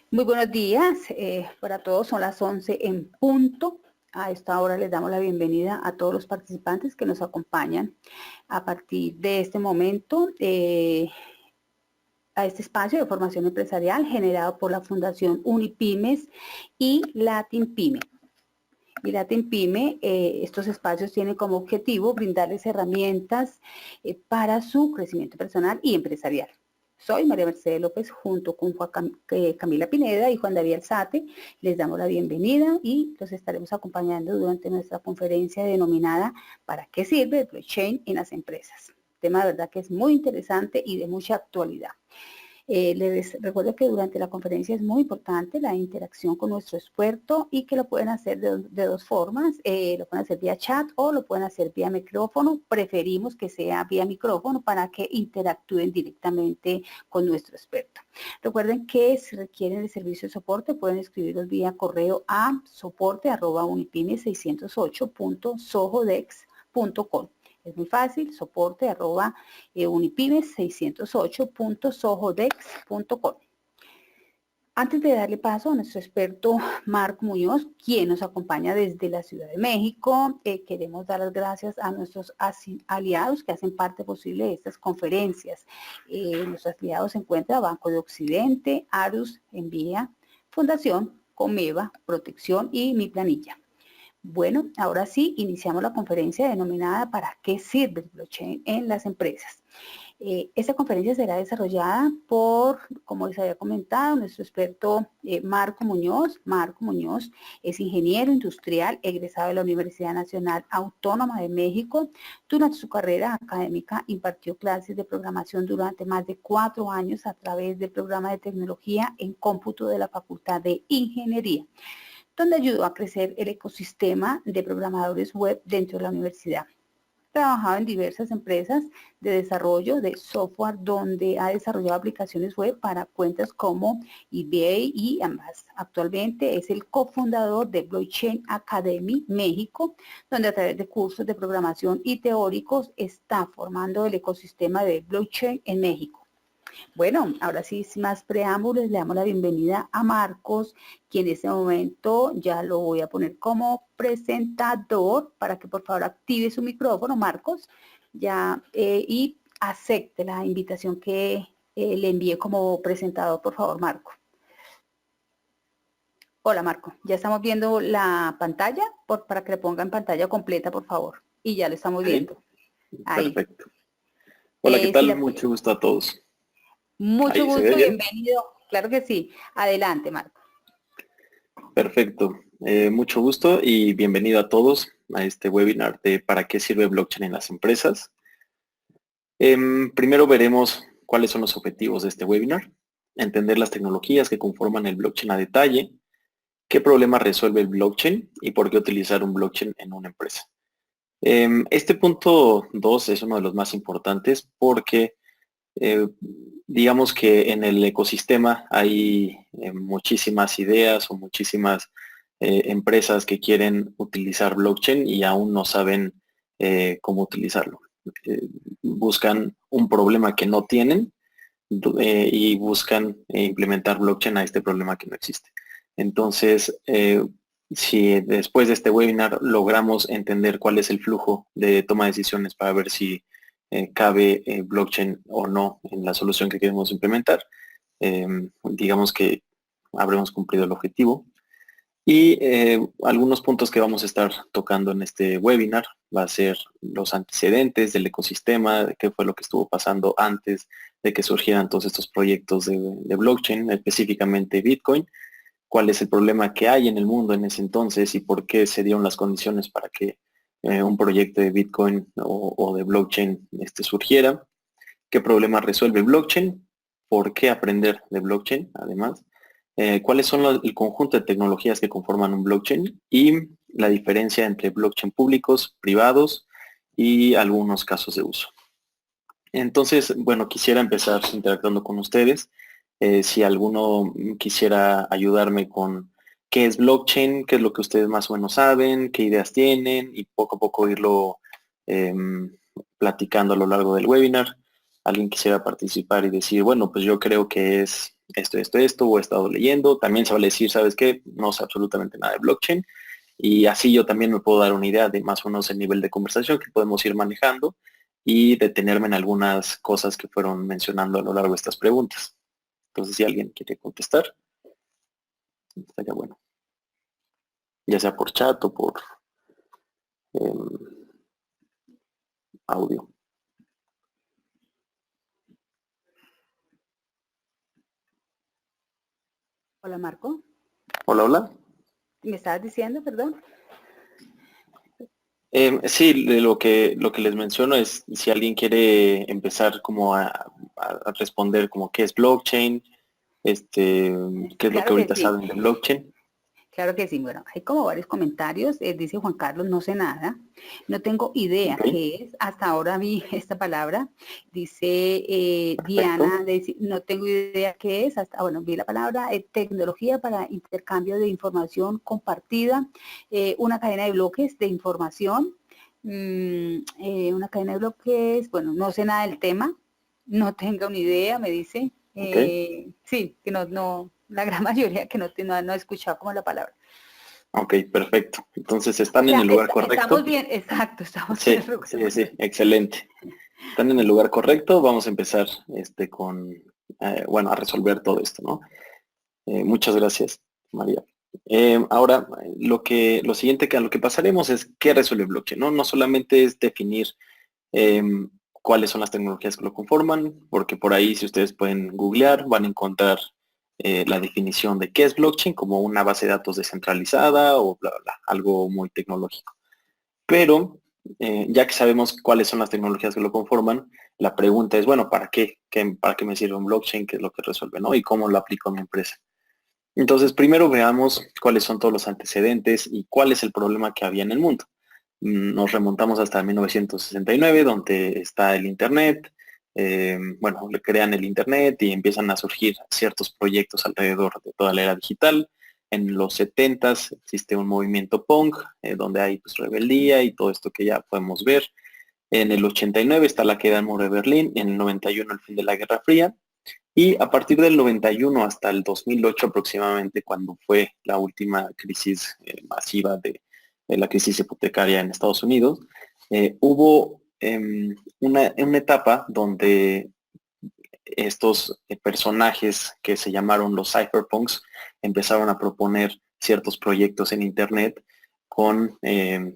Muy buenos días para todos, son las 11 en punto. A esta hora les damos la bienvenida a todos los participantes que nos acompañan a partir de este momento a este espacio de formación empresarial generado por la Fundación Unipymes y Latin Pyme. Y Latin Pyme, estos espacios tienen como objetivo brindarles herramientas para su crecimiento personal y empresarial. Soy María Mercedes López, junto con Camila Pineda y Juan David Alzate. Les damos la bienvenida y los estaremos acompañando durante nuestra conferencia denominada ¿Para qué sirve el blockchain en las empresas? Tema de verdad que es muy interesante y de mucha actualidad. Les recuerdo que durante la conferencia es muy importante la interacción con nuestro experto y que lo pueden hacer de dos formas. Lo pueden hacer vía chat o lo pueden hacer vía micrófono. Preferimos que sea vía micrófono para que interactúen directamente con nuestro experto. Recuerden que si requieren el servicio de soporte pueden escribirlos vía correo a soporte@unipyme608.sohodex.com. Es muy fácil, soporte@unipymes608.sohodex.com. Antes de darle paso a nuestro experto Marco Muñoz, quien nos acompaña desde la Ciudad de México, queremos dar las gracias a nuestros aliados que hacen parte posible de estas conferencias. Nuestros aliados se encuentran Banco de Occidente, Arus, Envía, Fundación, Comeva, Protección y Mi Planilla. Bueno, ahora sí, iniciamos la conferencia denominada ¿Para qué sirve el blockchain en las empresas? Esta conferencia será desarrollada por, como les había comentado, nuestro experto Marco Muñoz. Marco Muñoz es ingeniero industrial egresado de la Universidad Nacional Autónoma de México. Durante su carrera académica impartió clases de programación durante más de 4 años a través del programa de tecnología en cómputo de la Facultad de Ingeniería, donde ayudó a crecer el ecosistema de programadores web dentro de la universidad. Trabajado en diversas empresas de desarrollo de software, donde ha desarrollado aplicaciones web para cuentas como eBay y ambas. Actualmente es el cofundador de Blockchain Academy México, donde a través de cursos de programación y teóricos está formando el ecosistema de blockchain en México. Bueno, ahora sí, sin más preámbulos, le damos la bienvenida a Marcos, quien en este momento ya lo voy a poner como presentador para que por favor active su micrófono, Marcos, ya y acepte la invitación que le envié como presentador, por favor, Marco. Hola, Marco, ya estamos viendo la pantalla, para que le ponga en pantalla completa, por favor, y ya lo estamos viendo. Ahí. Perfecto. Hola, ¿qué tal? Si mucho gusto a todos. Mucho gusto, bienvenido. Claro que sí. Adelante, Marco. Perfecto. Mucho gusto y bienvenido a todos a este webinar de ¿Para qué sirve blockchain en las empresas? Primero veremos cuáles son los objetivos de este webinar, entender las tecnologías que conforman el blockchain a detalle, qué problema resuelve el blockchain y por qué utilizar un blockchain en una empresa. Este punto 2 es uno de los más importantes porque digamos que en el ecosistema hay muchísimas ideas o muchísimas empresas que quieren utilizar blockchain y aún no saben cómo utilizarlo. Buscan un problema que no tienen y buscan implementar blockchain a este problema que no existe. Entonces, si después de este webinar logramos entender cuál es el flujo de toma de decisiones para ver si cabe blockchain o no en la solución que queremos implementar, digamos que habremos cumplido el objetivo. Y algunos puntos que vamos a estar tocando en este webinar va a ser los antecedentes del ecosistema, qué fue lo que estuvo pasando antes de que surgieran todos estos proyectos de blockchain, específicamente Bitcoin, cuál es el problema que hay en el mundo en ese entonces y por qué se dieron las condiciones para que un proyecto de Bitcoin o de blockchain surgiera, qué problema resuelve blockchain, por qué aprender de blockchain además, cuáles son el conjunto de tecnologías que conforman un blockchain y la diferencia entre blockchain públicos, privados y algunos casos de uso. Entonces, bueno, quisiera empezar interactuando con ustedes. Si alguno quisiera ayudarme con qué es blockchain, qué es lo que ustedes más o menos saben, qué ideas tienen y poco a poco irlo platicando a lo largo del webinar. Alguien quisiera participar y decir, bueno, pues yo creo que es esto, o he estado leyendo. También se va a decir, ¿sabes qué? No sé absolutamente nada de blockchain. Y así yo también me puedo dar una idea de más o menos el nivel de conversación que podemos ir manejando y detenerme en algunas cosas que fueron mencionando a lo largo de estas preguntas. Entonces, si alguien quiere contestar, estaría bueno. Ya sea por chat o por audio. Hola, Marco. Hola, hola. ¿Me estabas diciendo, perdón? Sí, lo que les menciono es si alguien quiere empezar como a responder como qué es blockchain, qué es lo que Claro que ahorita sí. saben de blockchain. Claro que sí. Bueno, hay como varios comentarios. Dice Juan Carlos, no sé nada. No tengo idea Ok, qué es. Hasta ahora vi esta palabra. Dice perfecto. Diana, no tengo idea qué es. Hasta, bueno, vi la palabra tecnología para intercambio de información compartida. Una cadena de bloques de información. Una cadena de bloques. Bueno, no sé nada del tema. No tengo una idea, me dice. Ok, Sí, que no, la gran mayoría que no ha escuchado como la palabra. ok, perfecto. Entonces, O ¿están en sea, el lugar estamos correcto? bien, exacto, estamos en el Sí, lugar sí, sí, correcto. excelente. Están en el lugar correcto. Vamos a empezar bueno, a resolver todo esto, ¿no? Muchas gracias, María. Ahora, lo siguiente que a lo que pasaremos es qué resuelve blockchain, ¿no? No solamente es definir cuáles son las tecnologías que lo conforman, porque por ahí si ustedes pueden googlear, van a encontrar la definición de qué es blockchain como una base de datos descentralizada o bla, bla, bla, algo muy tecnológico. Pero ya que sabemos cuáles son las tecnologías que lo conforman, la pregunta es, bueno, ¿para qué? ¿Para qué me sirve un blockchain? ¿Qué es lo que resuelve, no? ¿Y cómo lo aplico a mi empresa? Entonces, primero veamos cuáles son todos los antecedentes y cuál es el problema que había en el mundo. Nos remontamos hasta 1969, donde está el Internet. Bueno, le crean el Internet y empiezan a surgir ciertos proyectos alrededor de toda la era digital. En los 70s existe un movimiento punk, donde hay pues, rebeldía y todo esto que ya podemos ver. En el 89 está la queda del muro de Berlín, en el 91 el fin de la Guerra Fría, y a partir del 91 hasta el 2008 aproximadamente, cuando fue la última crisis masiva de la crisis hipotecaria en Estados Unidos, hubo una etapa donde estos personajes que se llamaron los cypherpunks empezaron a proponer ciertos proyectos en Internet con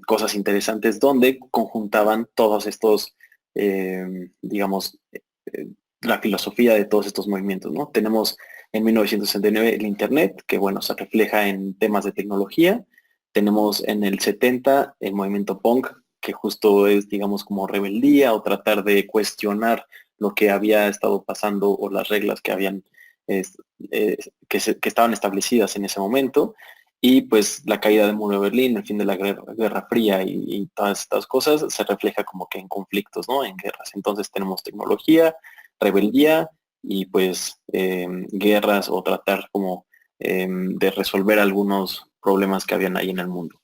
cosas interesantes donde conjuntaban todos estos, digamos, la filosofía de todos estos movimientos, ¿no? Tenemos en 1969 el Internet, que bueno, se refleja en temas de tecnología. Tenemos en el 70 el movimiento punk, que justo es, digamos, como rebeldía o tratar de cuestionar lo que había estado pasando o las reglas que habían que estaban establecidas en ese momento. Y pues la caída del muro de Berlín, el fin de la Guerra Fría y todas estas cosas se refleja como que en conflictos, ¿no? En guerras. Entonces tenemos tecnología, rebeldía y pues guerras o tratar como de resolver algunos problemas que habían ahí en el mundo.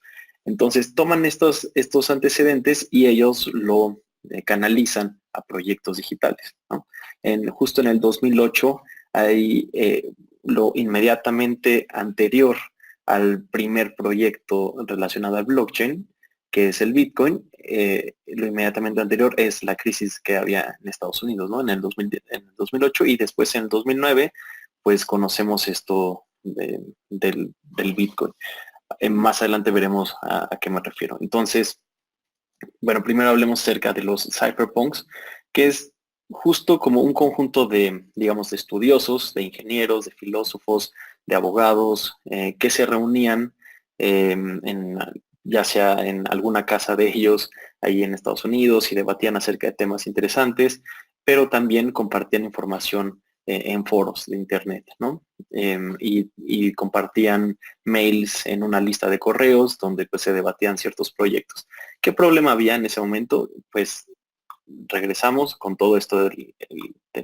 Entonces toman estos antecedentes y ellos lo canalizan a proyectos digitales, ¿no? Justo en el 2008 hay lo inmediatamente anterior al primer proyecto relacionado al blockchain, que es el Bitcoin. Lo inmediatamente anterior es la crisis que había en Estados Unidos, ¿no? En el 2008 y después en el 2009, pues conocemos esto del Bitcoin. Más adelante veremos a qué me refiero. Entonces, bueno, primero hablemos acerca de los cypherpunks, que es justo como un conjunto de, digamos, de estudiosos, de ingenieros, de filósofos, de abogados, que se reunían ya sea en alguna casa de ellos ahí en Estados Unidos y debatían acerca de temas interesantes, pero también compartían información en foros de Internet, ¿no? Y compartían mails en una lista de correos donde pues se debatían ciertos proyectos. ¿Qué problema había en ese momento? Pues regresamos con todo esto del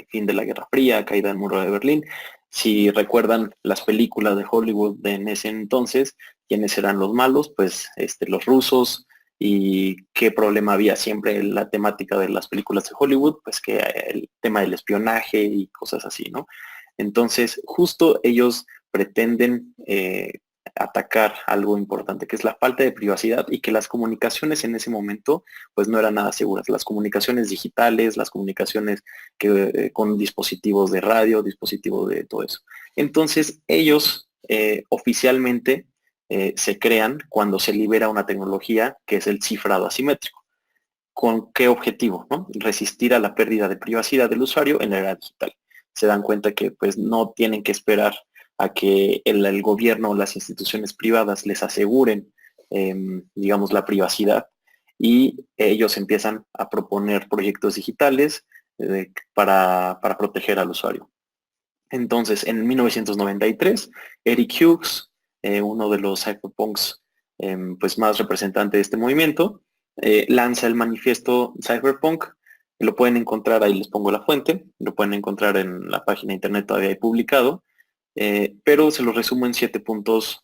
fin de la Guerra Fría, caída del muro de Berlín. Si recuerdan las películas de Hollywood en ese entonces, ¿quiénes eran los malos? Pues los rusos. ¿Y qué problema había siempre en la temática de las películas de Hollywood? Pues que el tema del espionaje y cosas así, ¿no? Entonces, justo ellos pretenden atacar algo importante, que es la falta de privacidad y que las comunicaciones en ese momento pues no eran nada seguras. Las comunicaciones digitales, las comunicaciones con dispositivos de radio, dispositivos de todo eso. Entonces, ellos oficialmente se crean cuando se libera una tecnología que es el cifrado asimétrico. ¿Con qué objetivo? ¿No? Resistir a la pérdida de privacidad del usuario en la era digital. Se dan cuenta que pues no tienen que esperar a que el gobierno o las instituciones privadas les aseguren, digamos, la privacidad, y ellos empiezan a proponer proyectos digitales para proteger al usuario. Entonces, en 1993, Eric Hughes, uno de los cypherpunks pues más representante de este movimiento, lanza el manifiesto Cypherpunk. Lo pueden encontrar, ahí les pongo la fuente, lo pueden encontrar en la página de internet todavía hay publicado, pero se lo resumo en 7 puntos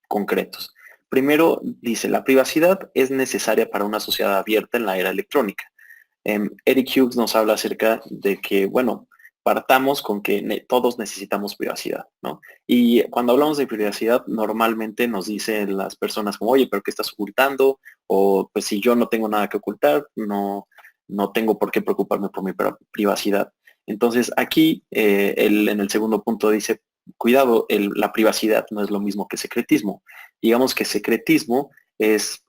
concretos. Primero, dice, la privacidad es necesaria para una sociedad abierta en la era electrónica. Eric Hughes nos habla acerca de que, bueno, partamos con que todos necesitamos privacidad, ¿no? Y cuando hablamos de privacidad, normalmente nos dicen las personas como, oye, pero ¿qué estás ocultando? O pues si yo no tengo nada que ocultar, no tengo por qué preocuparme por mi privacidad. Entonces aquí en el segundo punto dice, cuidado, la privacidad no es lo mismo que secretismo. Digamos que secretismo es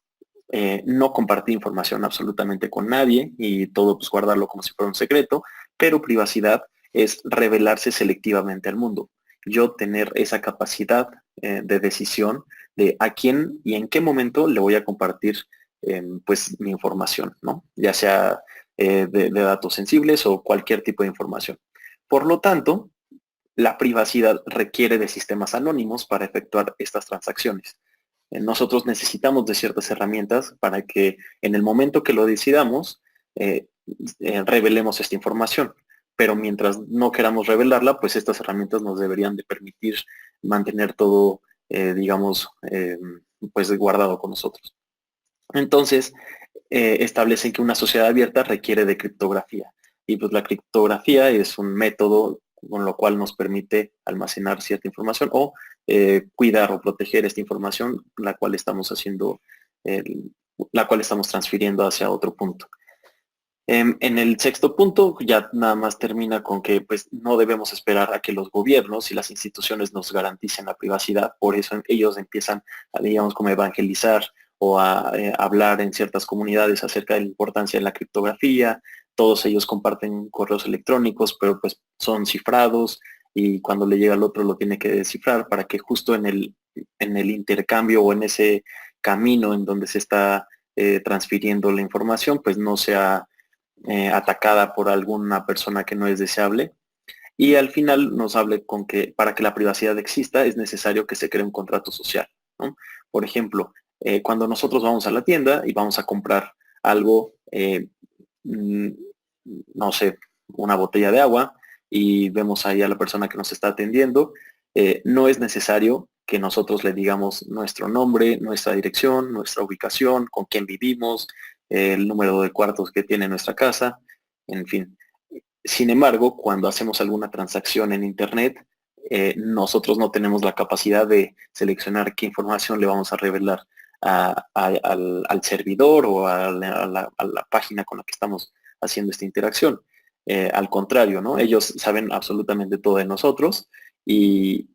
no compartir información absolutamente con nadie y todo pues guardarlo como si fuera un secreto, pero privacidad es revelarse selectivamente al mundo. Yo tener esa capacidad de decisión de a quién y en qué momento le voy a compartir pues mi información, ¿no? Ya sea de datos sensibles o cualquier tipo de información. Por lo tanto, la privacidad requiere de sistemas anónimos para efectuar estas transacciones. Nosotros necesitamos de ciertas herramientas para que en el momento que lo decidamos, revelemos esta información. Pero mientras no queramos revelarla, pues estas herramientas nos deberían de permitir mantener todo, digamos, pues guardado con nosotros. Entonces, establecen que una sociedad abierta requiere de criptografía. Y pues la criptografía es un método con lo cual nos permite almacenar cierta información o cuidar o proteger esta información, la cual estamos haciendo, la cual estamos transfiriendo hacia otro punto. En el sexto punto ya nada más termina con que pues no debemos esperar a que los gobiernos y las instituciones nos garanticen la privacidad, por eso ellos empiezan a, digamos, como evangelizar o a hablar en ciertas comunidades acerca de la importancia de la criptografía. Todos ellos comparten correos electrónicos, pero pues son cifrados y cuando le llega al otro lo tiene que descifrar para que justo en el intercambio o en ese camino en donde se está transfiriendo la información, pues no sea atacada por alguna persona que no es deseable. Y al final nos hable con que para que la privacidad exista es necesario que se cree un contrato social, ¿no? Por ejemplo, cuando nosotros vamos a la tienda y vamos a comprar algo, mm, no sé, una botella de agua, y vemos ahí a la persona que nos está atendiendo, no es necesario que nosotros le digamos nuestro nombre, nuestra dirección, nuestra ubicación, con quién vivimos, el número de cuartos que tiene nuestra casa, en fin. Sin embargo, cuando hacemos alguna transacción en Internet, nosotros no tenemos la capacidad de seleccionar qué información le vamos a revelar al servidor o a la página con la que estamos haciendo esta interacción. Al contrario, ¿no? Ellos saben absolutamente todo de nosotros y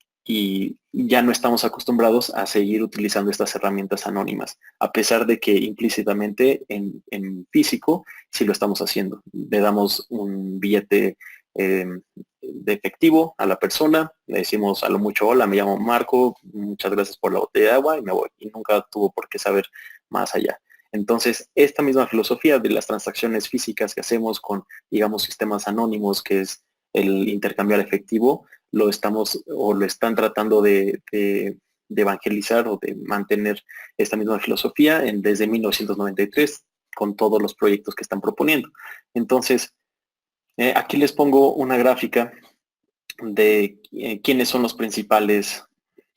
ya no estamos acostumbrados a seguir utilizando estas herramientas anónimas, a pesar de que implícitamente en físico sí lo estamos haciendo. Le damos un billete de efectivo a la persona, le decimos a lo mucho, hola, me llamo Marco, muchas gracias por la botella de agua y me voy. Y nunca tuvo por qué saber más allá. Entonces, esta misma filosofía de las transacciones físicas que hacemos con, digamos, sistemas anónimos, que es el intercambiar efectivo, lo estamos o lo están tratando de evangelizar o de mantener esta misma filosofía desde 1993 con todos los proyectos que están proponiendo. Entonces, aquí les pongo una gráfica de quiénes son los principales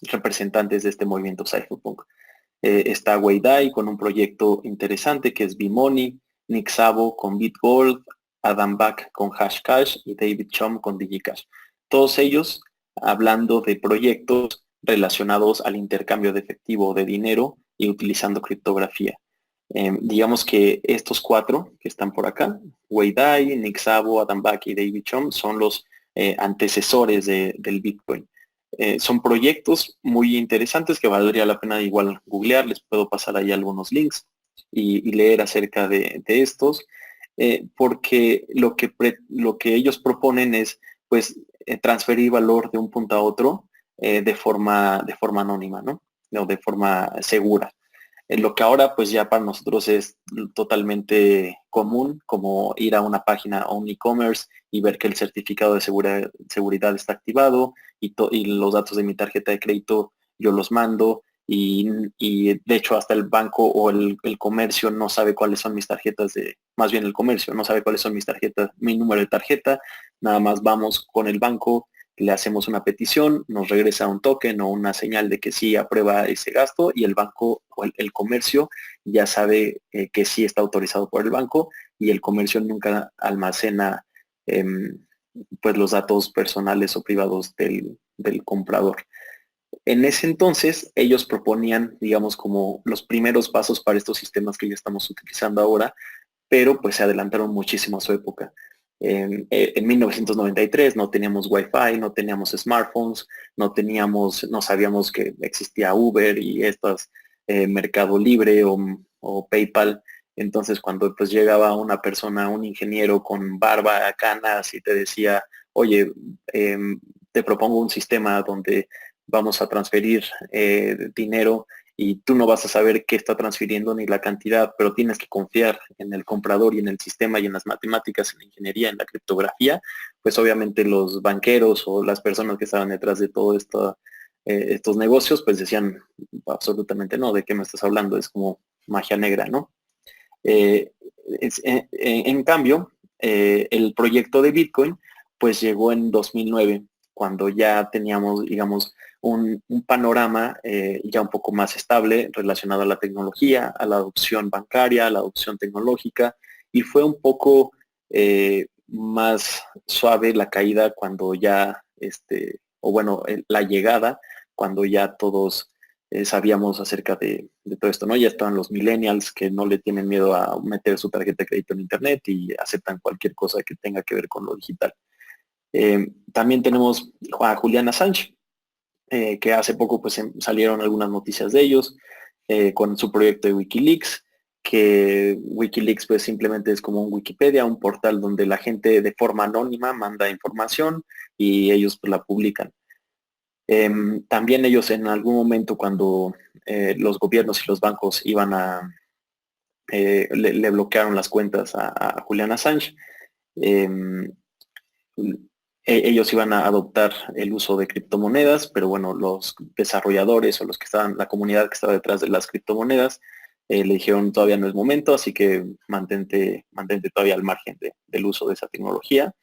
representantes de este movimiento cypherpunk. Está Wei Dai con un proyecto interesante que es Bimoni, Nick Szabo con BitGold, Adam Back con Hashcash y David Chum con DigiCash. todos ellos hablando de proyectos relacionados al intercambio de efectivo de dinero y utilizando criptografía. Digamos que estos 4 que están por acá, Wei Dai, Nick Szabo, Adam Back y David Chaum, son los antecesores del Bitcoin. Son proyectos muy interesantes que valdría la pena igual googlear, les puedo pasar ahí algunos links y leer acerca de estos, porque lo que ellos proponen es pues transferir valor de un punto a otro de forma anónima, ¿no? O de forma segura. Lo que ahora pues ya para nosotros es totalmente común, como ir a una página o un e-commerce y ver que el certificado de seguridad está activado y los datos de mi tarjeta de crédito yo los mando y de hecho hasta el banco o el comercio no sabe cuáles son mis tarjetas más bien el comercio no sabe cuáles son mis tarjetas, mi número de tarjeta, nada más vamos con el banco, le hacemos una petición, nos regresa un token o una señal de que sí aprueba ese gasto y el banco o el comercio ya sabe que sí está autorizado por el banco y el comercio nunca almacena pues los datos personales o privados del comprador. En ese entonces ellos proponían, digamos, como los primeros pasos para estos sistemas que ya estamos utilizando ahora, pero pues se adelantaron muchísimo a su época. En 1993 no teníamos Wi-Fi, no teníamos smartphones, no sabíamos que existía Uber y estas Mercado Libre o PayPal. Entonces cuando pues llegaba una persona, un ingeniero con barba, canas y te decía, oye, te propongo un sistema donde vamos a transferir dinero y tú no vas a saber qué está transfiriendo ni la cantidad, pero tienes que confiar en el comprador y en el sistema y en las matemáticas, en la ingeniería, en la criptografía, pues obviamente los banqueros o las personas que estaban detrás de todo esto, estos negocios, pues decían absolutamente no, ¿de qué me estás hablando? Es como magia negra, ¿no? Eh, en cambio, el proyecto de Bitcoin, pues llegó en 2009, cuando ya teníamos, digamos, un panorama ya un poco más estable relacionado a la tecnología, a la adopción bancaria, a la adopción tecnológica, y fue un poco más suave la caída cuando ya, o bueno, la llegada, cuando ya todos sabíamos acerca de todo esto, ¿no? Ya estaban los millennials que no le tienen miedo a meter su tarjeta de crédito en internet y aceptan cualquier cosa que tenga que ver con lo digital. También tenemos a Julian Assange, que hace poco pues salieron algunas noticias de ellos con su proyecto de Wikileaks, que Wikileaks pues simplemente es como un Wikipedia, un portal donde la gente de forma anónima manda información y ellos pues la publican. También ellos en algún momento cuando los gobiernos y los bancos iban le bloquearon las cuentas a Julian Assange, em, ellos iban a adoptar el uso de criptomonedas, pero bueno, los desarrolladores o los que estaban, la comunidad que estaba detrás de las criptomonedas, le dijeron todavía no es momento, así que mantente todavía al margen del uso de esa tecnología.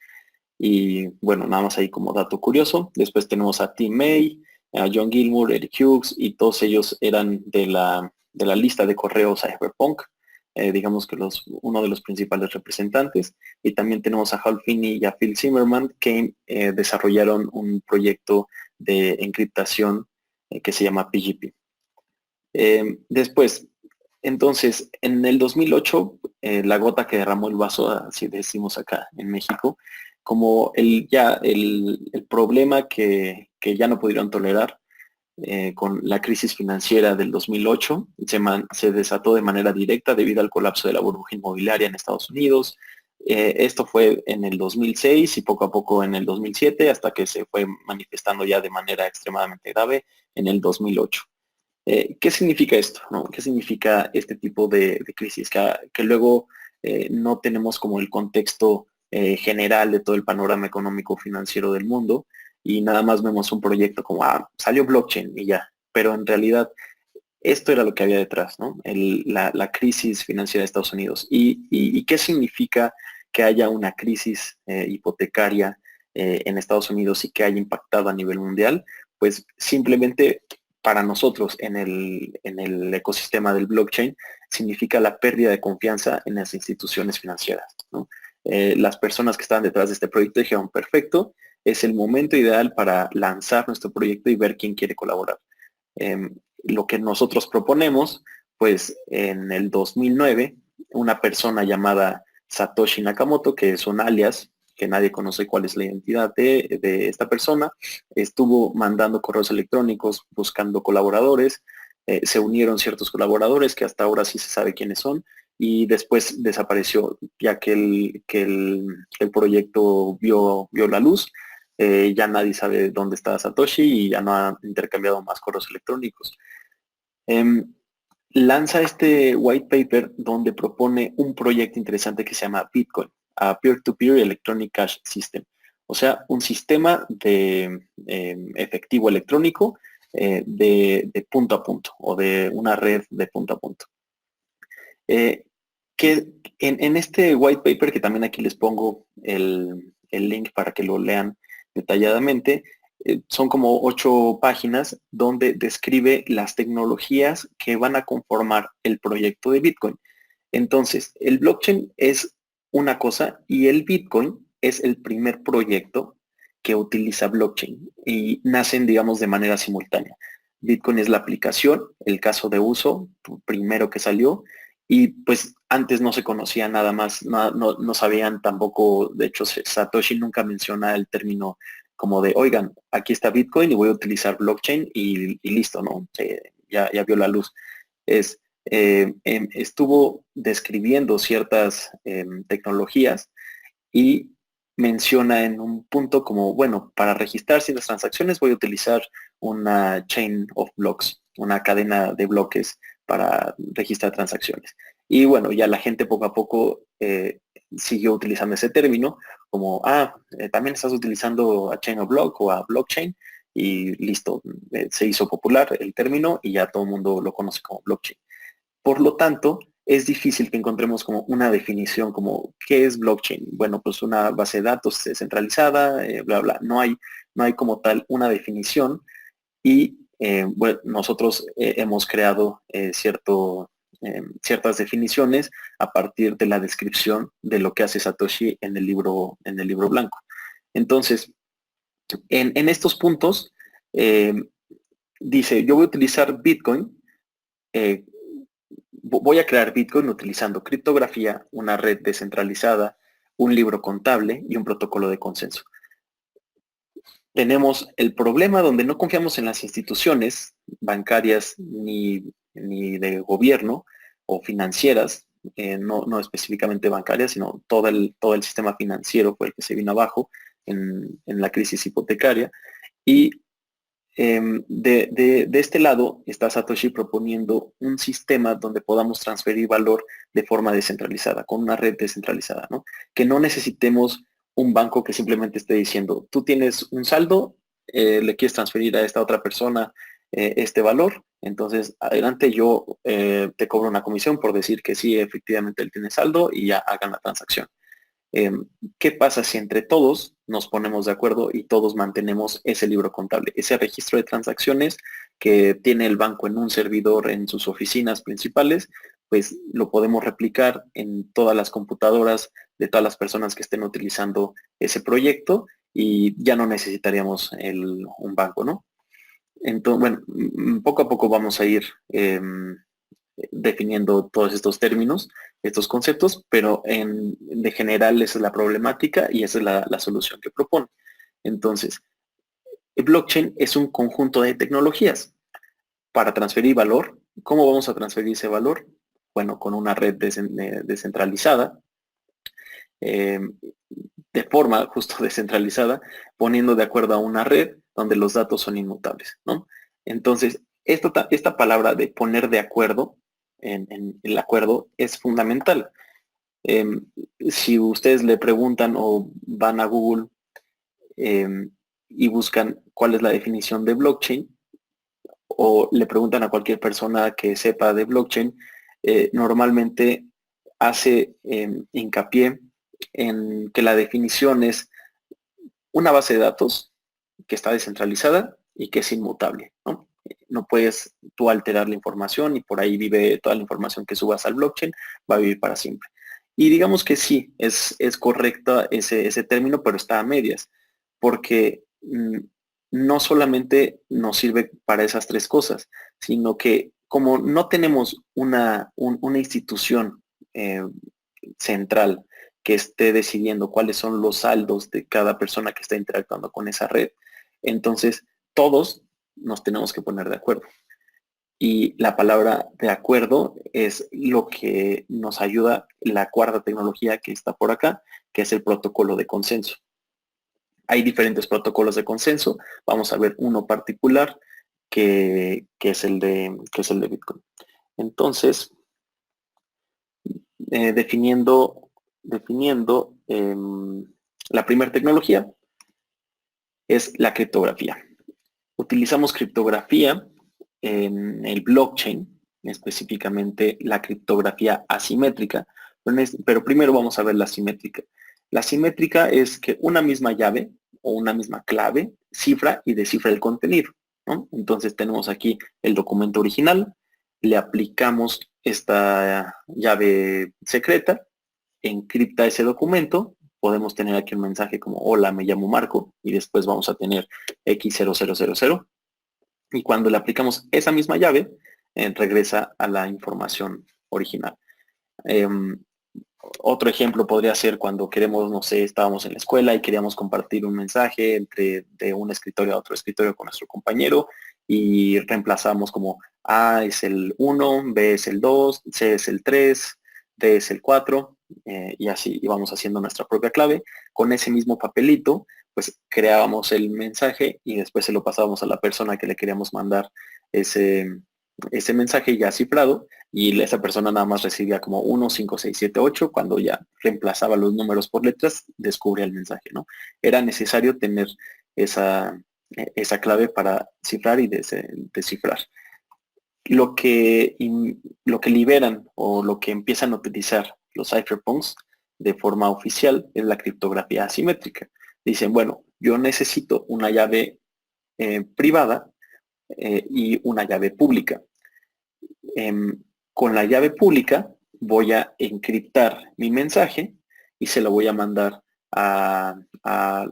Y bueno, nada más ahí como dato curioso. Después tenemos a Tim May, a John Gilmour, Eric Hughes, y todos ellos eran de la lista de correos Cypherpunk, digamos que uno de los principales representantes. Y también tenemos a Hal Finney y a Phil Zimmermann que desarrollaron un proyecto de encriptación que se llama PGP. Después, entonces, en el 2008, la gota que derramó el vaso, así decimos acá en México, como el problema que ya no pudieron tolerar con la crisis financiera del 2008, se desató de manera directa debido al colapso de la burbuja inmobiliaria en Estados Unidos. Esto fue en el 2006 y poco a poco en el 2007, hasta que se fue manifestando ya de manera extremadamente grave en el 2008. ¿Qué significa esto? ¿No? ¿Qué significa este tipo de crisis? Que luego no tenemos como el contexto general de todo el panorama económico financiero del mundo y nada más vemos un proyecto como, salió blockchain y ya. Pero en realidad esto era lo que había detrás, ¿no? La crisis financiera de Estados Unidos. ¿Y qué significa que haya una crisis hipotecaria en Estados Unidos y que haya impactado a nivel mundial? Pues simplemente para nosotros en el ecosistema del blockchain significa la pérdida de confianza en las instituciones financieras, ¿no? Las personas que estaban detrás de este proyecto dijeron, perfecto, es el momento ideal para lanzar nuestro proyecto y ver quién quiere colaborar. Lo que nosotros proponemos, pues en el 2009, una persona llamada Satoshi Nakamoto, que es un alias, que nadie conoce cuál es la identidad de esta persona, estuvo mandando correos electrónicos buscando colaboradores, se unieron ciertos colaboradores que hasta ahora sí se sabe quiénes son, y después desapareció, ya que el proyecto vio la luz. Ya nadie sabe dónde está Satoshi y ya no ha intercambiado más correos electrónicos. Em, Lanza este white paper donde propone un proyecto interesante que se llama Bitcoin, a Peer-to-Peer Electronic Cash System. O sea, un sistema de efectivo electrónico de punto a punto o de una red de punto a punto. Que en este white paper, que también aquí les pongo el link para que lo lean detalladamente, son como 8 páginas donde describe las tecnologías que van a conformar el proyecto de Bitcoin. Entonces, el blockchain es una cosa y el Bitcoin es el primer proyecto que utiliza blockchain y nacen, digamos, de manera simultánea. Bitcoin es la aplicación, el caso de uso primero que salió, y pues antes no se conocía nada más, no sabían tampoco, de hecho Satoshi nunca menciona el término como de, oigan, aquí está Bitcoin y voy a utilizar blockchain y listo, ¿no? Ya vio la luz. Estuvo describiendo ciertas tecnologías y menciona en un punto como, bueno, para registrar ciertas transacciones voy a utilizar una chain of blocks, una cadena de bloques para registrar transacciones. Y bueno, ya la gente poco a poco siguió utilizando ese término como, también estás utilizando a chain of block o a blockchain y listo, se hizo popular el término y ya todo el mundo lo conoce como blockchain. Por lo tanto, es difícil que encontremos como una definición como qué es blockchain. Bueno, pues una base de datos descentralizada, bla, bla. No hay como tal una definición y bueno, nosotros hemos creado ciertas definiciones a partir de la descripción de lo que hace Satoshi en el libro blanco. Entonces, en estos puntos, dice, yo voy a utilizar Bitcoin, voy a crear Bitcoin utilizando criptografía, una red descentralizada, un libro contable y un protocolo de consenso. Tenemos el problema donde no confiamos en las instituciones bancarias ni de gobierno o financieras, no específicamente bancarias, sino todo el sistema financiero fue el que se vino abajo en la crisis hipotecaria. Y de este lado está Satoshi proponiendo un sistema donde podamos transferir valor de forma descentralizada, con una red descentralizada, ¿no? Que no necesitemos un banco que simplemente esté diciendo, tú tienes un saldo, le quieres transferir a esta otra persona este valor, entonces adelante yo te cobro una comisión por decir que sí, efectivamente él tiene saldo y ya hagan la transacción. ¿Qué pasa si entre todos nos ponemos de acuerdo y todos mantenemos ese libro contable, ese registro de transacciones que tiene el banco en un servidor en sus oficinas principales? Pues lo podemos replicar en todas las computadoras de todas las personas que estén utilizando ese proyecto y ya no necesitaríamos un banco, ¿no? Entonces, bueno, poco a poco vamos a ir definiendo todos estos términos, estos conceptos, pero de general esa es la problemática y esa es la solución que propone. Entonces, el blockchain es un conjunto de tecnologías para transferir valor. ¿Cómo vamos a transferir ese valor? Bueno, con una red descentralizada, eh, de forma justo descentralizada, poniendo de acuerdo a una red donde los datos son inmutables, ¿no? Entonces, esta palabra de poner de acuerdo en el acuerdo es fundamental. Si ustedes le preguntan o van a Google y buscan cuál es la definición de blockchain, o le preguntan a cualquier persona que sepa de blockchain, normalmente hace hincapié en que la definición es una base de datos que está descentralizada y que es inmutable, ¿no? No puedes tú alterar la información y por ahí vive toda la información que subas al blockchain, va a vivir para siempre. Y digamos que sí, es correcta ese término, pero está a medias, porque no solamente nos sirve para esas tres cosas, sino que como no tenemos una institución central que esté decidiendo cuáles son los saldos de cada persona que está interactuando con esa red, entonces todos nos tenemos que poner de acuerdo. Y la palabra de acuerdo es lo que nos ayuda la cuarta tecnología que está por acá, que es el protocolo de consenso. Hay diferentes protocolos de consenso. Vamos a ver uno particular que es el de Bitcoin. Entonces, definiendo la primera tecnología es la criptografía. Utilizamos criptografía en el blockchain, específicamente la criptografía asimétrica, pero primero vamos a ver la simétrica. La simétrica es que una misma llave o una misma clave cifra y descifra el contenido, ¿no? Entonces tenemos aquí el documento original, le aplicamos esta llave secreta, encripta ese documento, podemos tener aquí un mensaje como hola, me llamo Marco, y después vamos a tener X0000, y cuando le aplicamos esa misma llave, regresa a la información original. Otro ejemplo podría ser cuando queremos, no sé, estábamos en la escuela y queríamos compartir un mensaje de un escritorio a otro escritorio con nuestro compañero y reemplazamos como A es el 1, B es el 2, C es el 3, D es el 4 y así íbamos haciendo nuestra propia clave. Con ese mismo papelito, pues creábamos el mensaje y después se lo pasábamos a la persona que le queríamos mandar ese mensaje ya cifrado y esa persona nada más recibía como 1, 5, 6, 7, 8, cuando ya reemplazaba los números por letras, descubría el mensaje, ¿no? Era necesario tener esa clave para cifrar y descifrar. Lo que liberan o lo que empiezan a utilizar los cypherpunks de forma oficial es la criptografía asimétrica. Dicen, bueno, yo necesito una llave privada y una llave pública. Con la llave pública voy a encriptar mi mensaje y se lo voy a mandar a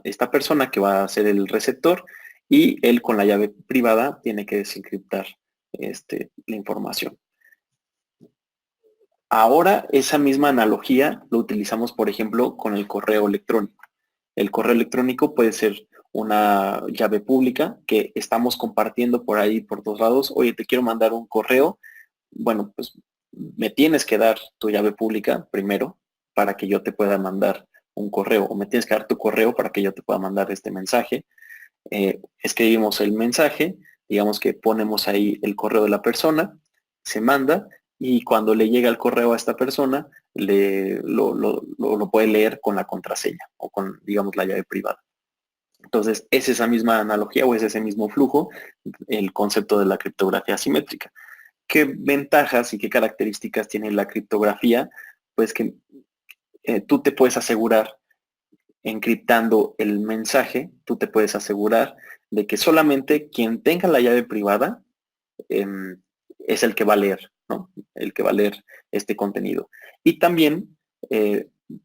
esta persona que va a ser el receptor y él con la llave privada tiene que desencriptar la información. Ahora esa misma analogía lo utilizamos, por ejemplo, con el correo electrónico. El correo electrónico puede ser una llave pública que estamos compartiendo por ahí, por todos lados. Oye, te quiero mandar un correo. Bueno, pues me tienes que dar tu llave pública primero para que yo te pueda mandar un correo, o me tienes que dar tu correo para que yo te pueda mandar este mensaje. Escribimos el mensaje, digamos que ponemos ahí el correo de la persona, se manda y cuando le llega el correo a esta persona, lo puede leer con la contraseña o con, digamos, la llave privada. Entonces, es esa misma analogía o es ese mismo flujo, el concepto de la criptografía asimétrica. ¿Qué ventajas y qué características tiene la criptografía? Pues que tú te puedes asegurar, encriptando el mensaje, tú te puedes asegurar de que solamente quien tenga la llave privada es el que va a leer, ¿no? El que va a leer este contenido. Y también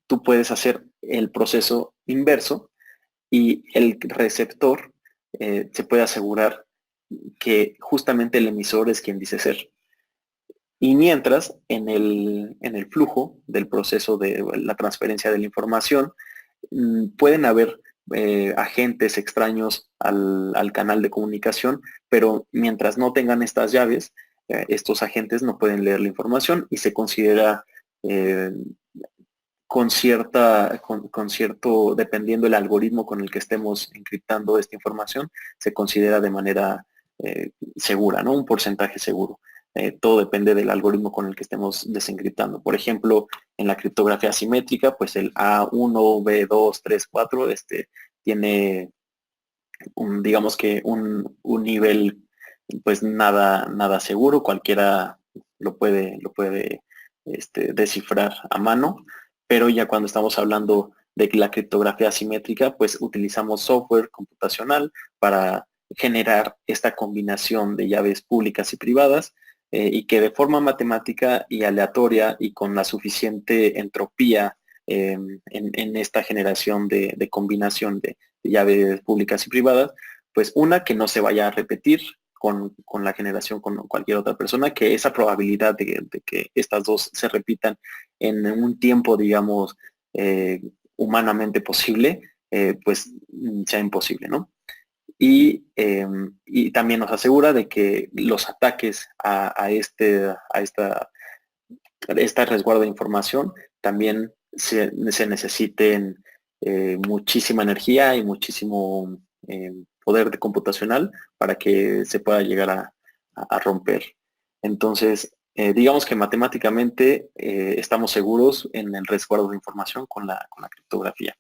tú puedes hacer el proceso inverso y el receptor se puede asegurar que justamente el emisor es quien dice ser. Y mientras, en el flujo del proceso de la transferencia de la información, pueden haber agentes extraños al canal de comunicación, pero mientras no tengan estas llaves, estos agentes no pueden leer la información y se considera con cierto, dependiendo del algoritmo con el que estemos encriptando esta información, se considera de manera segura, ¿no? Un porcentaje seguro. Todo depende del algoritmo con el que estemos desencriptando. Por ejemplo, en la criptografía asimétrica, pues el A1, B2, 3, 4, tiene digamos que un nivel pues nada seguro, cualquiera lo puede descifrar a mano, pero ya cuando estamos hablando de la criptografía asimétrica, pues utilizamos software computacional para generar esta combinación de llaves públicas y privadas y que de forma matemática y aleatoria y con la suficiente entropía en esta generación de combinación de llaves públicas y privadas, pues una, que no se vaya a repetir con la generación con cualquier otra persona, que esa probabilidad de que estas dos se repitan en un tiempo, digamos, humanamente posible, pues sea imposible, ¿no? Y también nos asegura de que los ataques este resguardo de información también se necesiten muchísima energía y muchísimo poder computacional para que se pueda llegar a romper. Entonces, digamos que matemáticamente estamos seguros en el resguardo de información con la criptografía.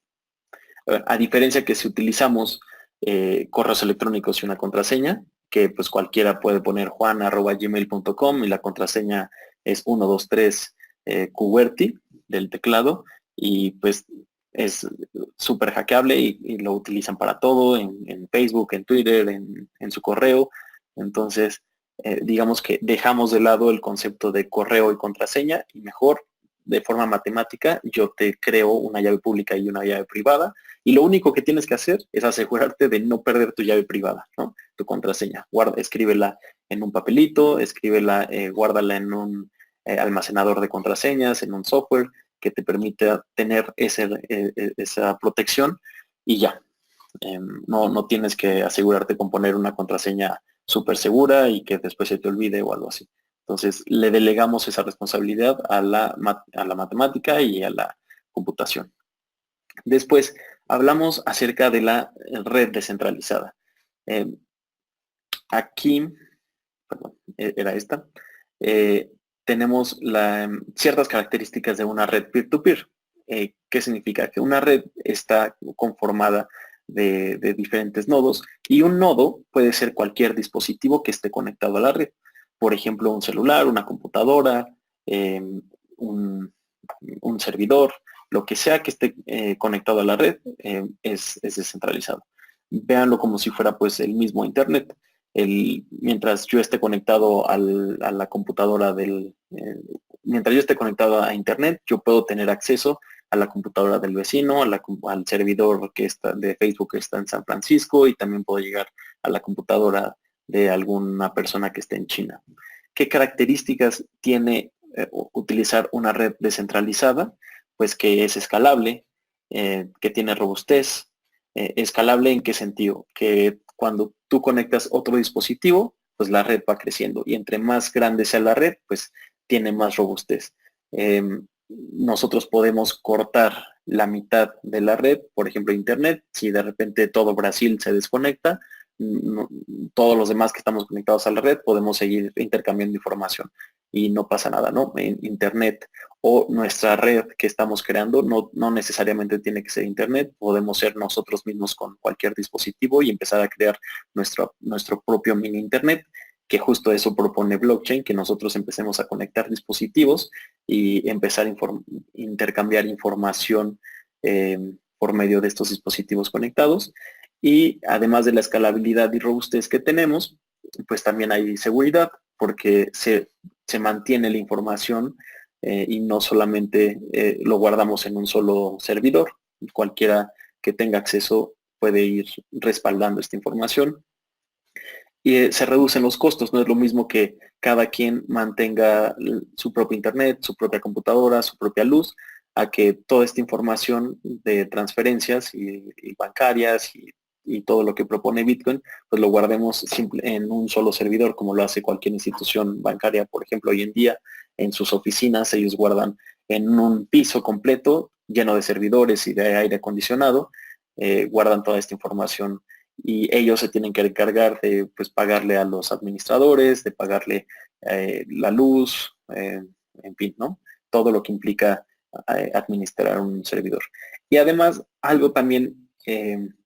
A diferencia que si utilizamos correos electrónicos y una contraseña, que pues cualquiera puede poner juan@gmail.com y la contraseña es 123 QWERTY del teclado, y pues es súper hackeable y lo utilizan para todo, en Facebook, en Twitter, en su correo. Entonces, digamos que dejamos de lado el concepto de correo y contraseña, y mejor de forma matemática yo te creo una llave pública y una llave privada, y lo único que tienes que hacer es asegurarte de no perder tu llave privada, ¿no? Tu contraseña. Escríbela en un papelito, escríbela, guárdala en un almacenador de contraseñas, en un software que te permita tener esa protección, y ya. No tienes que asegurarte con poner una contraseña súper segura y que después se te olvide o algo así. Entonces, le delegamos esa responsabilidad a la matemática y a la computación. Después, hablamos acerca de la red descentralizada. Aquí, perdón, era esta, tenemos ciertas características de una red peer-to-peer. ¿Qué significa? Que una red está conformada de diferentes nodos, y un nodo puede ser cualquier dispositivo que esté conectado a la red. Por ejemplo, un celular, una computadora, un servidor, lo que sea que esté conectado a la red es descentralizado. Véanlo como si fuera pues el mismo Internet. Mientras yo esté conectado a la computadora mientras yo esté conectado a Internet, yo puedo tener acceso a la computadora del vecino, al servidor que está de Facebook que está en San Francisco, y también puedo llegar a la computadora de alguna persona que esté en China. ¿Qué características tiene utilizar una red descentralizada? Pues que es escalable, que tiene robustez. ¿Escalable en qué sentido? Que cuando tú conectas otro dispositivo, pues la red va creciendo, y entre más grande sea la red, pues tiene más robustez. Nosotros podemos cortar la mitad de la red, por ejemplo, Internet. Si de repente todo Brasil se desconecta, todos los demás que estamos conectados a la red podemos seguir intercambiando información y no pasa nada, ¿no? En Internet o nuestra red que estamos creando no necesariamente tiene que ser Internet, podemos ser nosotros mismos con cualquier dispositivo y empezar a crear nuestro propio mini Internet, que justo eso propone blockchain, que nosotros empecemos a conectar dispositivos y empezar a intercambiar información por medio de estos dispositivos conectados. Y además de la escalabilidad y robustez que tenemos, pues también hay seguridad, porque se mantiene la información y no solamente lo guardamos en un solo servidor. Cualquiera que tenga acceso puede ir respaldando esta información. Y se reducen los costos. No es lo mismo que cada quien mantenga su propio Internet, su propia computadora, su propia luz, a que toda esta información de transferencias y bancarias y todo lo que propone Bitcoin, pues lo guardemos en un solo servidor, como lo hace cualquier institución bancaria. Por ejemplo, hoy en día en sus oficinas ellos guardan en un piso completo lleno de servidores y de aire acondicionado, guardan toda esta información, y ellos se tienen que encargar de pues pagarle a los administradores, de pagarle la luz, en fin, ¿no? Todo lo que implica administrar un servidor. Y además, algo también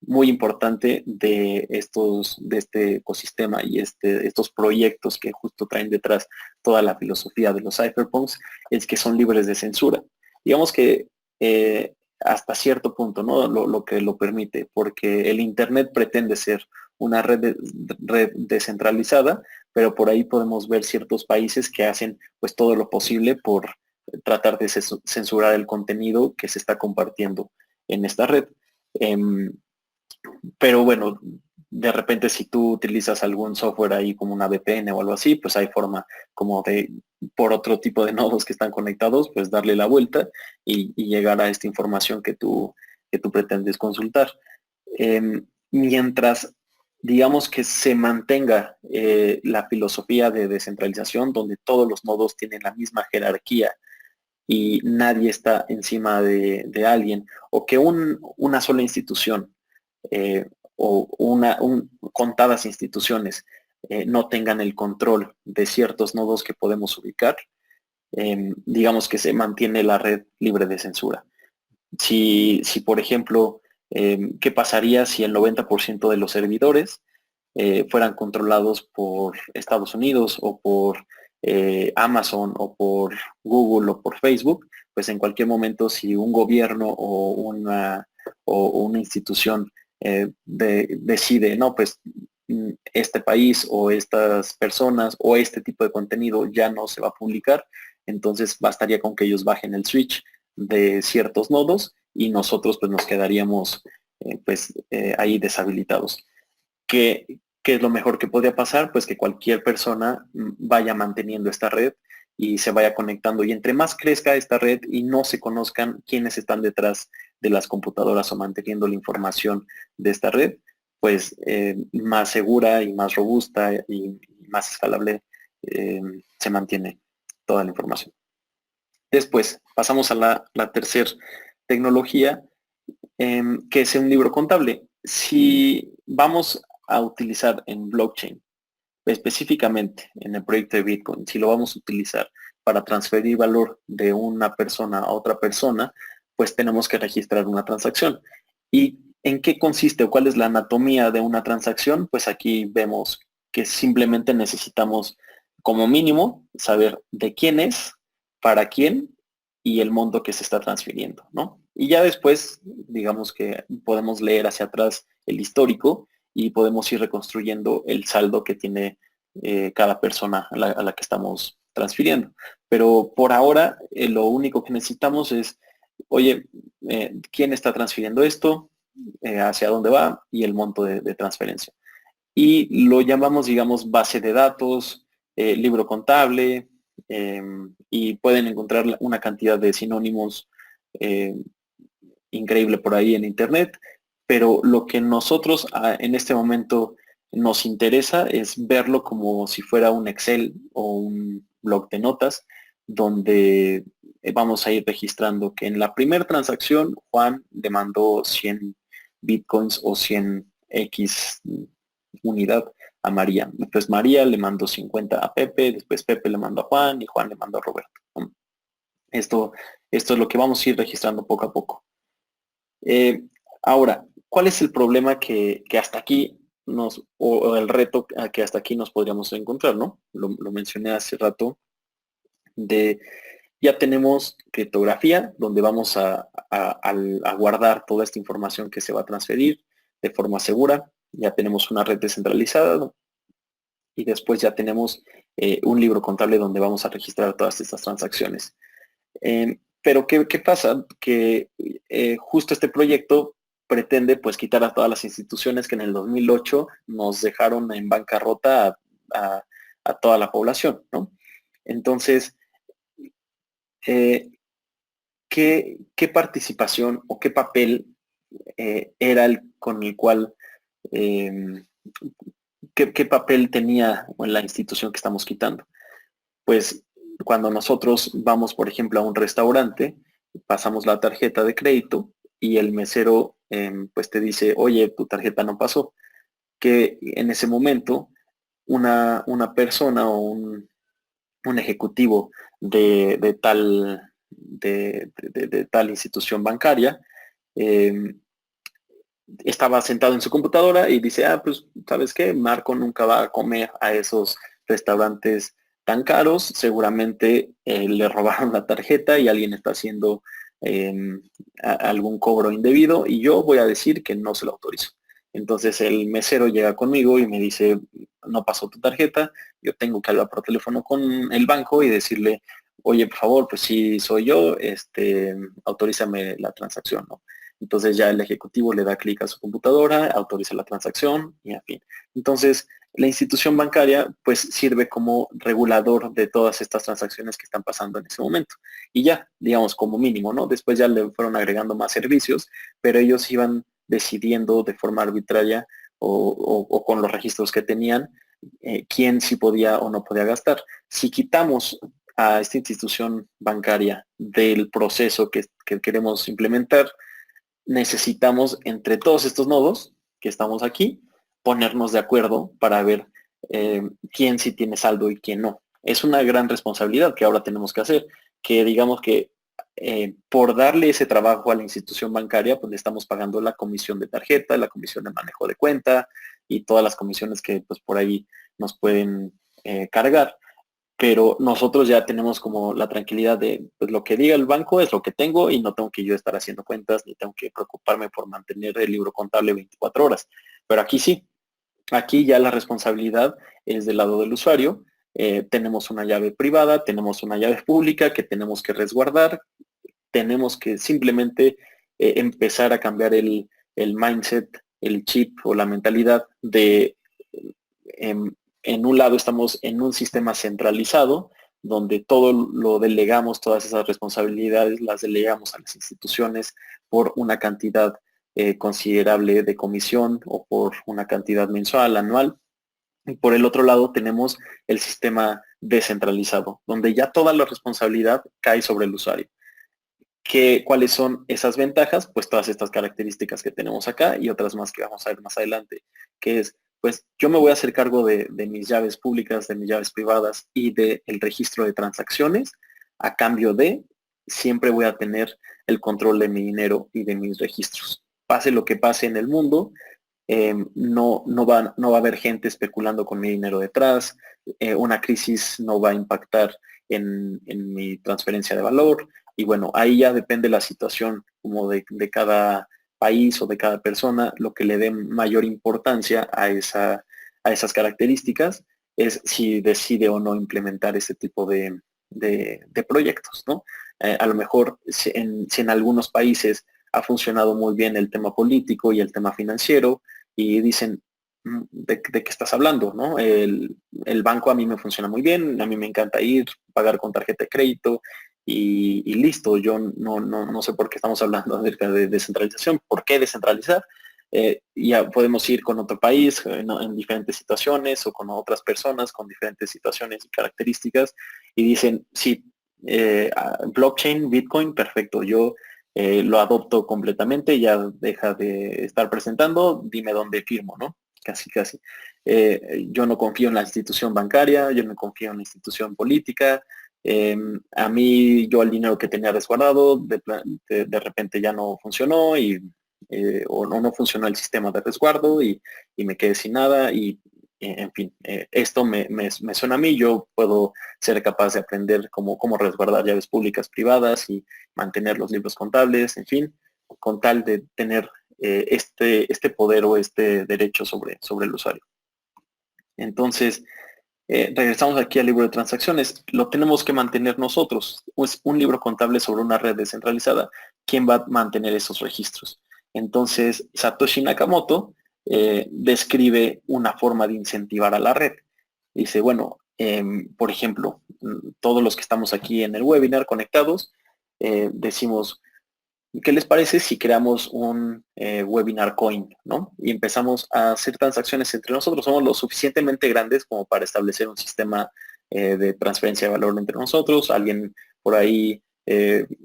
muy importante de este ecosistema y estos proyectos que justo traen detrás toda la filosofía de los cypherpunks, es que son libres de censura. Digamos que hasta cierto punto, ¿no? Lo que lo permite, porque el Internet pretende ser una red descentralizada, pero por ahí podemos ver ciertos países que hacen pues todo lo posible por tratar de censurar el contenido que se está compartiendo en esta red. Pero bueno, de repente si tú utilizas algún software ahí como una VPN o algo así, pues hay forma como de, por otro tipo de nodos que están conectados, pues darle la vuelta y llegar a esta información que tú pretendes consultar. Mientras, digamos que se mantenga la filosofía de descentralización, donde todos los nodos tienen la misma jerarquía y nadie está encima de alguien, o que una sola institución o contadas instituciones no tengan el control de ciertos nodos que podemos ubicar, digamos que se mantiene la red libre de censura. Si por ejemplo, ¿qué pasaría si el 90% de los servidores fueran controlados por Estados Unidos o por Amazon o por Google o por Facebook? Pues en cualquier momento, si un gobierno o una institución decide, no, pues este país o estas personas o este tipo de contenido ya no se va a publicar, entonces bastaría con que ellos bajen el switch de ciertos nodos y nosotros pues nos quedaríamos ahí deshabilitados. ¿Qué es lo mejor que podría pasar? Pues que cualquier persona vaya manteniendo esta red y se vaya conectando. Y entre más crezca esta red y no se conozcan quiénes están detrás de las computadoras o manteniendo la información de esta red, pues más segura y más robusta y más escalable se mantiene toda la información. Después pasamos a la tercera tecnología, que es un libro contable. Si vamos a utilizar en blockchain, específicamente en el proyecto de Bitcoin, si lo vamos a utilizar para transferir valor de una persona a otra persona, pues tenemos que registrar una transacción. ¿Y en qué consiste o cuál es la anatomía de una transacción? Pues aquí vemos que simplemente necesitamos como mínimo saber de quién es, para quién y el monto que se está transfiriendo, ¿no? Y ya después, digamos que podemos leer hacia atrás el histórico y podemos ir reconstruyendo el saldo que tiene cada persona a la que estamos transfiriendo. Pero por ahora, lo único que necesitamos es, oye, ¿quién está transfiriendo esto? ¿Hacia dónde va? Y el monto de transferencia. Y lo llamamos, digamos, base de datos, libro contable, y pueden encontrar una cantidad de sinónimos eh, increíble por ahí en internet, pero lo que nosotros en este momento nos interesa es verlo como si fuera un Excel o un blog de notas, donde vamos a ir registrando que en la primera transacción Juan le mandó 100 bitcoins o 100 X unidad a María. Después María le mandó 50 a Pepe, después Pepe le mandó a Juan y Juan le mandó a Roberto. Esto es lo que vamos a ir registrando poco a poco. Ahora, ¿cuál es el problema que hasta aquí o el reto a que hasta aquí nos podríamos encontrar, ¿no? Lo mencioné hace rato, ya tenemos criptografía, donde vamos a guardar toda esta información que se va a transferir de forma segura. Ya tenemos una red descentralizada, ¿no? Y después ya tenemos un libro contable donde vamos a registrar todas estas transacciones. Pero ¿qué pasa? Que justo este proyecto pretende pues quitar a todas las instituciones que en el 2008 nos dejaron en bancarrota a toda la población, ¿no? Entonces, ¿qué participación o qué papel era con el cual, qué papel tenía la institución que estamos quitando? Pues cuando nosotros vamos, por ejemplo, a un restaurante, pasamos la tarjeta de crédito y el mesero pues te dice, oye, tu tarjeta no pasó. Que en ese momento una persona o un ejecutivo de tal institución bancaria estaba sentado en su computadora y dice, pues, ¿sabes qué? Marco nunca va a comer a esos restaurantes tan caros, seguramente le robaron la tarjeta y alguien está haciendo algún cobro indebido y yo voy a decir que no se lo autorizo. Entonces el mesero llega conmigo y me dice, no pasó tu tarjeta, yo tengo que hablar por teléfono con el banco y decirle, oye, por favor, pues si soy yo, autorízame la transacción, ¿no? Entonces ya el ejecutivo le da clic a su computadora, autoriza la transacción y en fin. Entonces, la institución bancaria pues sirve como regulador de todas estas transacciones que están pasando en ese momento. Y ya, digamos, como mínimo, ¿no? Después ya le fueron agregando más servicios, pero ellos iban decidiendo de forma arbitraria o con los registros que tenían, quién sí podía o no podía gastar. Si quitamos a esta institución bancaria del proceso que queremos implementar, necesitamos entre todos estos nodos que estamos aquí, ponernos de acuerdo para ver quién sí tiene saldo y quién no. Es una gran responsabilidad que ahora tenemos que hacer, que digamos que por darle ese trabajo a la institución bancaria, pues le estamos pagando la comisión de tarjeta, la comisión de manejo de cuenta y todas las comisiones que pues por ahí nos pueden cargar, pero nosotros ya tenemos como la tranquilidad de pues, lo que diga el banco es lo que tengo y no tengo que yo estar haciendo cuentas ni tengo que preocuparme por mantener el libro contable 24 horas. Pero aquí sí, aquí ya la responsabilidad es del lado del usuario. Tenemos una llave privada, tenemos una llave pública que tenemos que resguardar, tenemos que simplemente empezar a cambiar el mindset, el chip o la mentalidad de en un lado estamos en un sistema centralizado, donde todo lo delegamos, todas esas responsabilidades las delegamos a las instituciones por una cantidad considerable de comisión o por una cantidad mensual, anual. Y por el otro lado tenemos el sistema descentralizado, donde ya toda la responsabilidad cae sobre el usuario. ¿Cuáles son esas ventajas? Pues todas estas características que tenemos acá y otras más que vamos a ver más adelante, que es, pues yo me voy a hacer cargo de mis llaves públicas, de mis llaves privadas y del registro de transacciones, a cambio de siempre voy a tener el control de mi dinero y de mis registros. Pase lo que pase en el mundo, no va a haber gente especulando con mi dinero detrás, una crisis no va a impactar en mi transferencia de valor, y bueno, ahí ya depende la situación como de cada país o de cada persona, lo que le dé mayor importancia a esas características es si decide o no implementar ese tipo de proyectos, ¿no? A lo mejor si en algunos países ha funcionado muy bien el tema político y el tema financiero y dicen, ¿de qué estás hablando? ¿No? El banco a mí me funciona muy bien, a mí me encanta ir, pagar con tarjeta de crédito y listo. Yo no sé por qué estamos hablando acerca de descentralización. ¿Por qué descentralizar? Ya podemos ir con otro país en diferentes situaciones o con otras personas con diferentes situaciones y características y dicen, sí, blockchain, Bitcoin, perfecto, yo lo adopto completamente, ya deja de estar presentando, dime dónde firmo, ¿no? Casi, casi. Yo no confío en la institución bancaria, yo no confío en la institución política. A mí, yo el dinero que tenía resguardado, de repente ya no funcionó o no funcionó el sistema de resguardo y me quedé sin nada y en fin, esto me suena a mí, yo puedo ser capaz de aprender cómo resguardar llaves públicas privadas y mantener los libros contables, en fin, con tal de tener este poder o este derecho sobre el usuario. Entonces, regresamos aquí al libro de transacciones. Lo tenemos que mantener nosotros. Es un libro contable sobre una red descentralizada. ¿Quién va a mantener esos registros? Entonces, Satoshi Nakamoto describe una forma de incentivar a la red. Dice, bueno, por ejemplo, todos los que estamos aquí en el webinar conectados, decimos, ¿qué les parece si creamos un webinar coin, ¿no? Y empezamos a hacer transacciones entre nosotros. Somos lo suficientemente grandes como para establecer un sistema de transferencia de valor entre nosotros. Alguien por ahí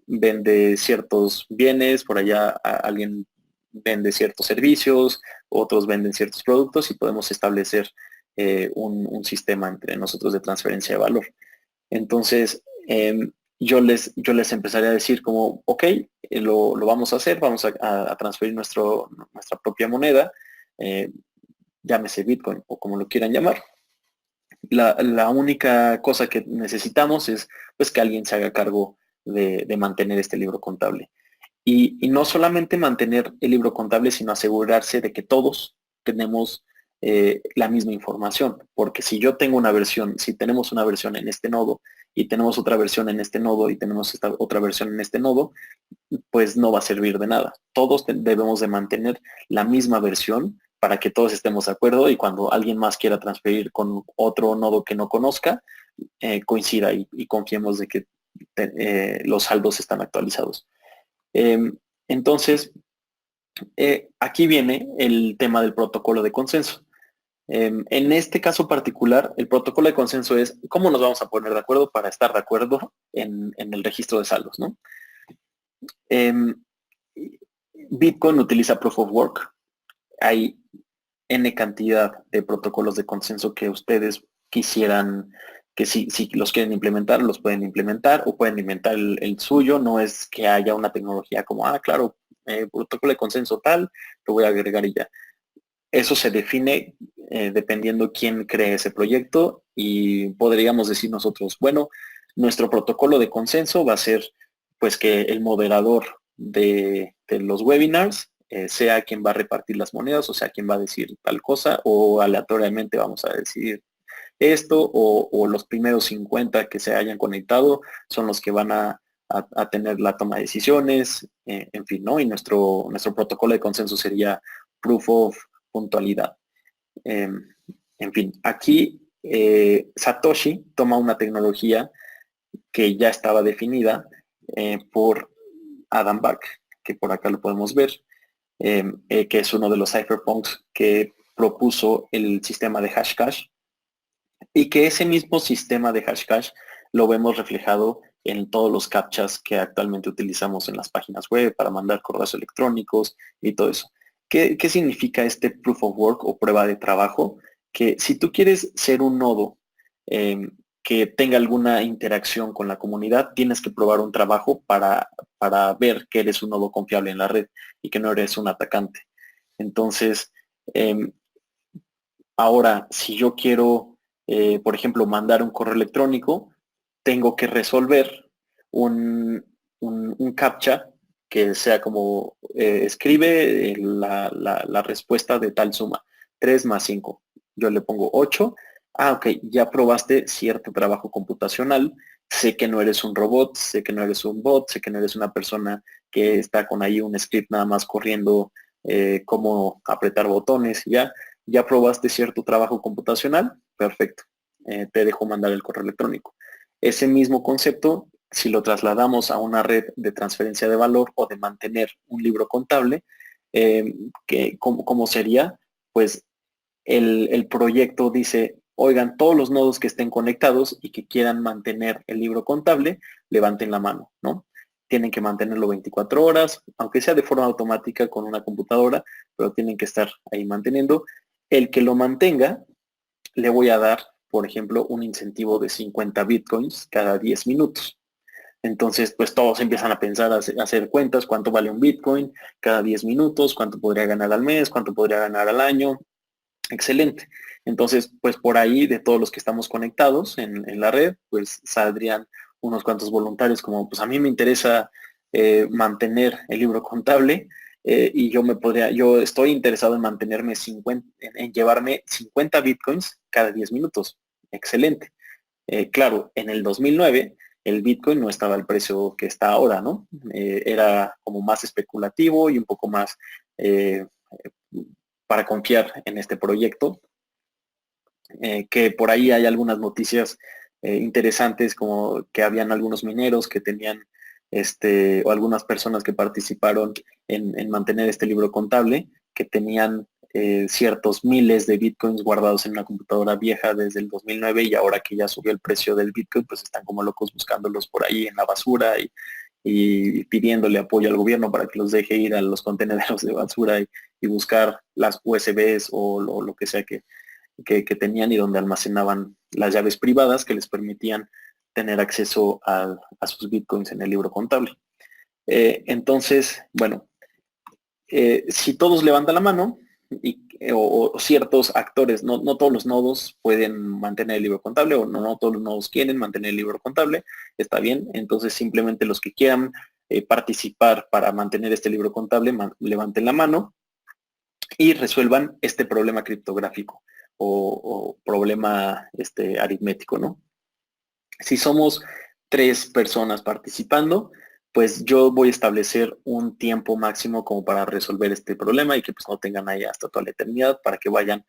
vende ciertos bienes, por allá alguien vende ciertos servicios, otros venden ciertos productos y podemos establecer un sistema entre nosotros de transferencia de valor. Entonces, yo les empezaría a decir como, ok, lo vamos a hacer, vamos a transferir nuestra propia moneda, eh, llámese Bitcoin o como lo quieran llamar. La única cosa que necesitamos es pues que alguien se haga cargo de mantener este libro contable. Y no solamente mantener el libro contable, sino asegurarse de que todos tenemos la misma información. Porque si yo tengo una versión, si tenemos una versión en este nodo y tenemos otra versión en este nodo y tenemos esta otra versión en este nodo, pues no va a servir de nada. Todos debemos de mantener la misma versión para que todos estemos de acuerdo y cuando alguien más quiera transferir con otro nodo que no conozca, coincida y confiemos de que los saldos están actualizados. Entonces, aquí viene el tema del protocolo de consenso. En este caso particular, el protocolo de consenso es cómo nos vamos a poner de acuerdo para estar de acuerdo en el registro de saldos, ¿no? Bitcoin utiliza Proof of Work. Hay N cantidad de protocolos de consenso que ustedes quisieran, que si los quieren implementar, los pueden implementar o pueden inventar el suyo. No es que haya una tecnología como, claro, protocolo de consenso tal, lo voy a agregar y ya. Eso se define dependiendo quién cree ese proyecto y podríamos decir nosotros, bueno, nuestro protocolo de consenso va a ser pues que el moderador de los webinars sea quien va a repartir las monedas, o sea, quien va a decir tal cosa, o aleatoriamente vamos a decidir esto, o los primeros 50 que se hayan conectado son los que van a tener la toma de decisiones, en fin, ¿no? Y nuestro protocolo de consenso sería proof of puntualidad. En fin, aquí Satoshi toma una tecnología que ya estaba definida por Adam Back, que por acá lo podemos ver, que es uno de los cypherpunks que propuso el sistema de Hashcash y que ese mismo sistema de Hashcash lo vemos reflejado en todos los captchas que actualmente utilizamos en las páginas web para mandar correos electrónicos y todo eso. ¿Qué significa este proof of work o prueba de trabajo? Que si tú quieres ser un nodo que tenga alguna interacción con la comunidad, tienes que probar un trabajo para ver que eres un nodo confiable en la red y que no eres un atacante. Entonces, ahora, si yo quiero, por ejemplo, mandar un correo electrónico, tengo que resolver un captcha que sea como escribe la respuesta de tal suma, 3 más 5. Yo le pongo 8. Ok, ya probaste cierto trabajo computacional. Sé que no eres un robot, sé que no eres un bot, sé que no eres una persona que está con ahí un script nada más corriendo cómo apretar botones, ya probaste cierto trabajo computacional, perfecto, te dejo mandar el correo electrónico. Ese mismo concepto, si lo trasladamos a una red de transferencia de valor o de mantener un libro contable, ¿cómo sería? Pues el proyecto dice, oigan, todos los nodos que estén conectados y que quieran mantener el libro contable, levanten la mano, ¿no? Tienen que mantenerlo 24 horas, aunque sea de forma automática con una computadora, pero tienen que estar ahí manteniendo. El que lo mantenga, le voy a dar, por ejemplo, un incentivo de 50 bitcoins cada 10 minutos. Entonces, pues todos empiezan a pensar, a hacer cuentas, cuánto vale un bitcoin cada 10 minutos, cuánto podría ganar al mes, cuánto podría ganar al año. Excelente. Entonces, pues por ahí de todos los que estamos conectados en la red, pues saldrían unos cuantos voluntarios como, pues a mí me interesa mantener el libro contable y yo estoy interesado en mantenerme 50, en llevarme 50 bitcoins cada 10 minutos. Excelente. Claro, en el 2009 el bitcoin no estaba al precio que está ahora, ¿no? Era como más especulativo y un poco más para confiar en este proyecto, que por ahí hay algunas noticias interesantes como que habían algunos mineros que tenían o algunas personas que participaron en mantener este libro contable, que tenían ciertos miles de bitcoins guardados en una computadora vieja desde el 2009 y ahora que ya subió el precio del bitcoin, pues están como locos buscándolos por ahí en la basura y pidiéndole apoyo al gobierno para que los deje ir a los contenedores de basura y buscar las USBs o lo que sea que tenían y donde almacenaban las llaves privadas que les permitían tener acceso a sus bitcoins en el libro contable. Entonces, bueno, si todos levantan la mano o ciertos actores, no todos los nodos pueden mantener el libro contable o no todos los nodos quieren mantener el libro contable, está bien, entonces simplemente los que quieran participar para mantener este libro contable, levanten la mano y resuelvan este problema criptográfico o problema aritmético, ¿no? Si somos 3 personas participando, pues yo voy a establecer un tiempo máximo como para resolver este problema y que pues no tengan ahí hasta toda la eternidad para que vayan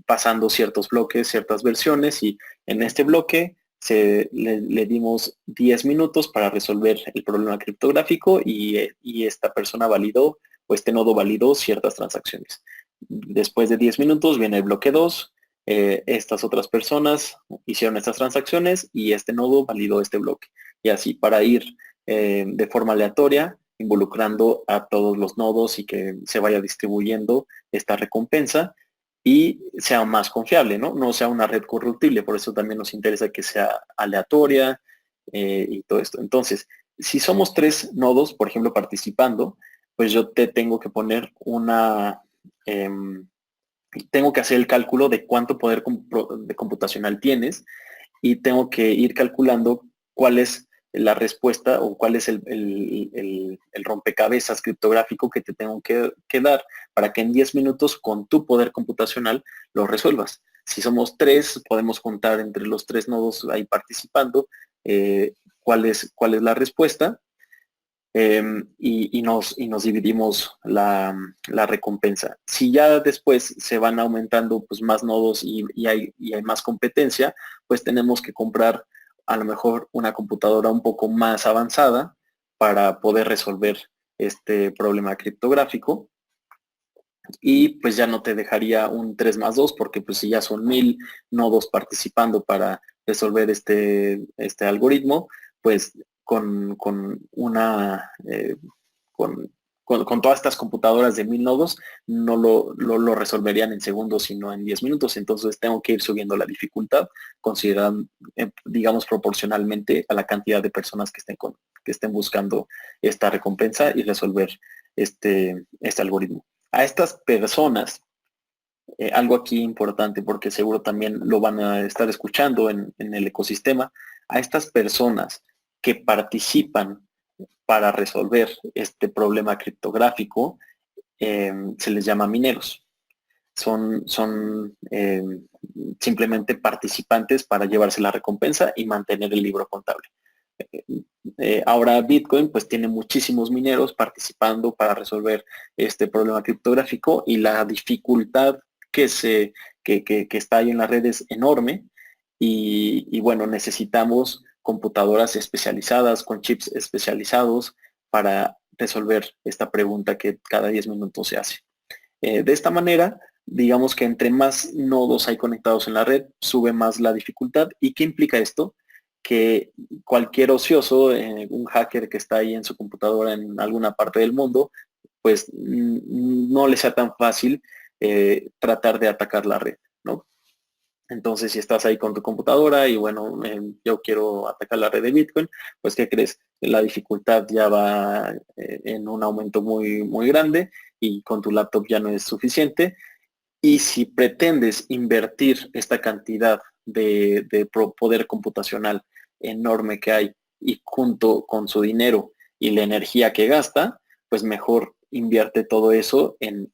pasando ciertos bloques, ciertas versiones y en este bloque le dimos 10 minutos para resolver el problema criptográfico y esta persona validó o este nodo validó ciertas transacciones. Después de 10 minutos viene el bloque 2, estas otras personas hicieron estas transacciones y este nodo validó este bloque. Y así para ir de forma aleatoria, involucrando a todos los nodos y que se vaya distribuyendo esta recompensa y sea más confiable, ¿no? No sea una red corruptible, por eso también nos interesa que sea aleatoria y todo esto. Entonces, si somos 3 nodos, por ejemplo, participando, pues yo te tengo que poner tengo que hacer el cálculo de cuánto poder de computacional tienes y tengo que ir calculando cuál es la respuesta o cuál es el rompecabezas criptográfico que te tengo que dar para que en 10 minutos con tu poder computacional lo resuelvas. Si somos 3, podemos contar entre los 3 nodos ahí participando cuál es la respuesta y nos dividimos la recompensa. Si ya después se van aumentando pues, más nodos y hay más competencia, pues tenemos que comprar a lo mejor una computadora un poco más avanzada para poder resolver este problema criptográfico y pues ya no te dejaría un 3+2 porque pues si ya son 1000 nodos participando para resolver este algoritmo, pues con una con todas estas computadoras de 1000 nodos no lo resolverían en segundos sino en 10 minutos. Entonces tengo que ir subiendo la dificultad considerando, digamos, proporcionalmente a la cantidad de personas que estén buscando esta recompensa y resolver este algoritmo. A estas personas, algo aquí importante porque seguro también lo van a estar escuchando en el ecosistema, a estas personas que participan para resolver este problema criptográfico, se les llama mineros. Son simplemente participantes para llevarse la recompensa y mantener el libro contable. Ahora Bitcoin pues tiene muchísimos mineros participando para resolver este problema criptográfico y la dificultad que está ahí en la red es enorme y bueno, necesitamos computadoras especializadas con chips especializados para resolver esta pregunta que cada 10 minutos se hace. De esta manera, digamos que entre más nodos hay conectados en la red, sube más la dificultad. ¿Y qué implica esto? Que cualquier ocioso, un hacker que está ahí en su computadora en alguna parte del mundo, pues no le sea tan fácil tratar de atacar la red, ¿no? Entonces, si estás ahí con tu computadora y bueno, yo quiero atacar la red de Bitcoin, pues ¿qué crees? La dificultad ya va en un aumento muy, muy grande y con tu laptop ya no es suficiente. Y si pretendes invertir esta cantidad de poder computacional enorme que hay y junto con su dinero y la energía que gasta, pues mejor invierte todo eso en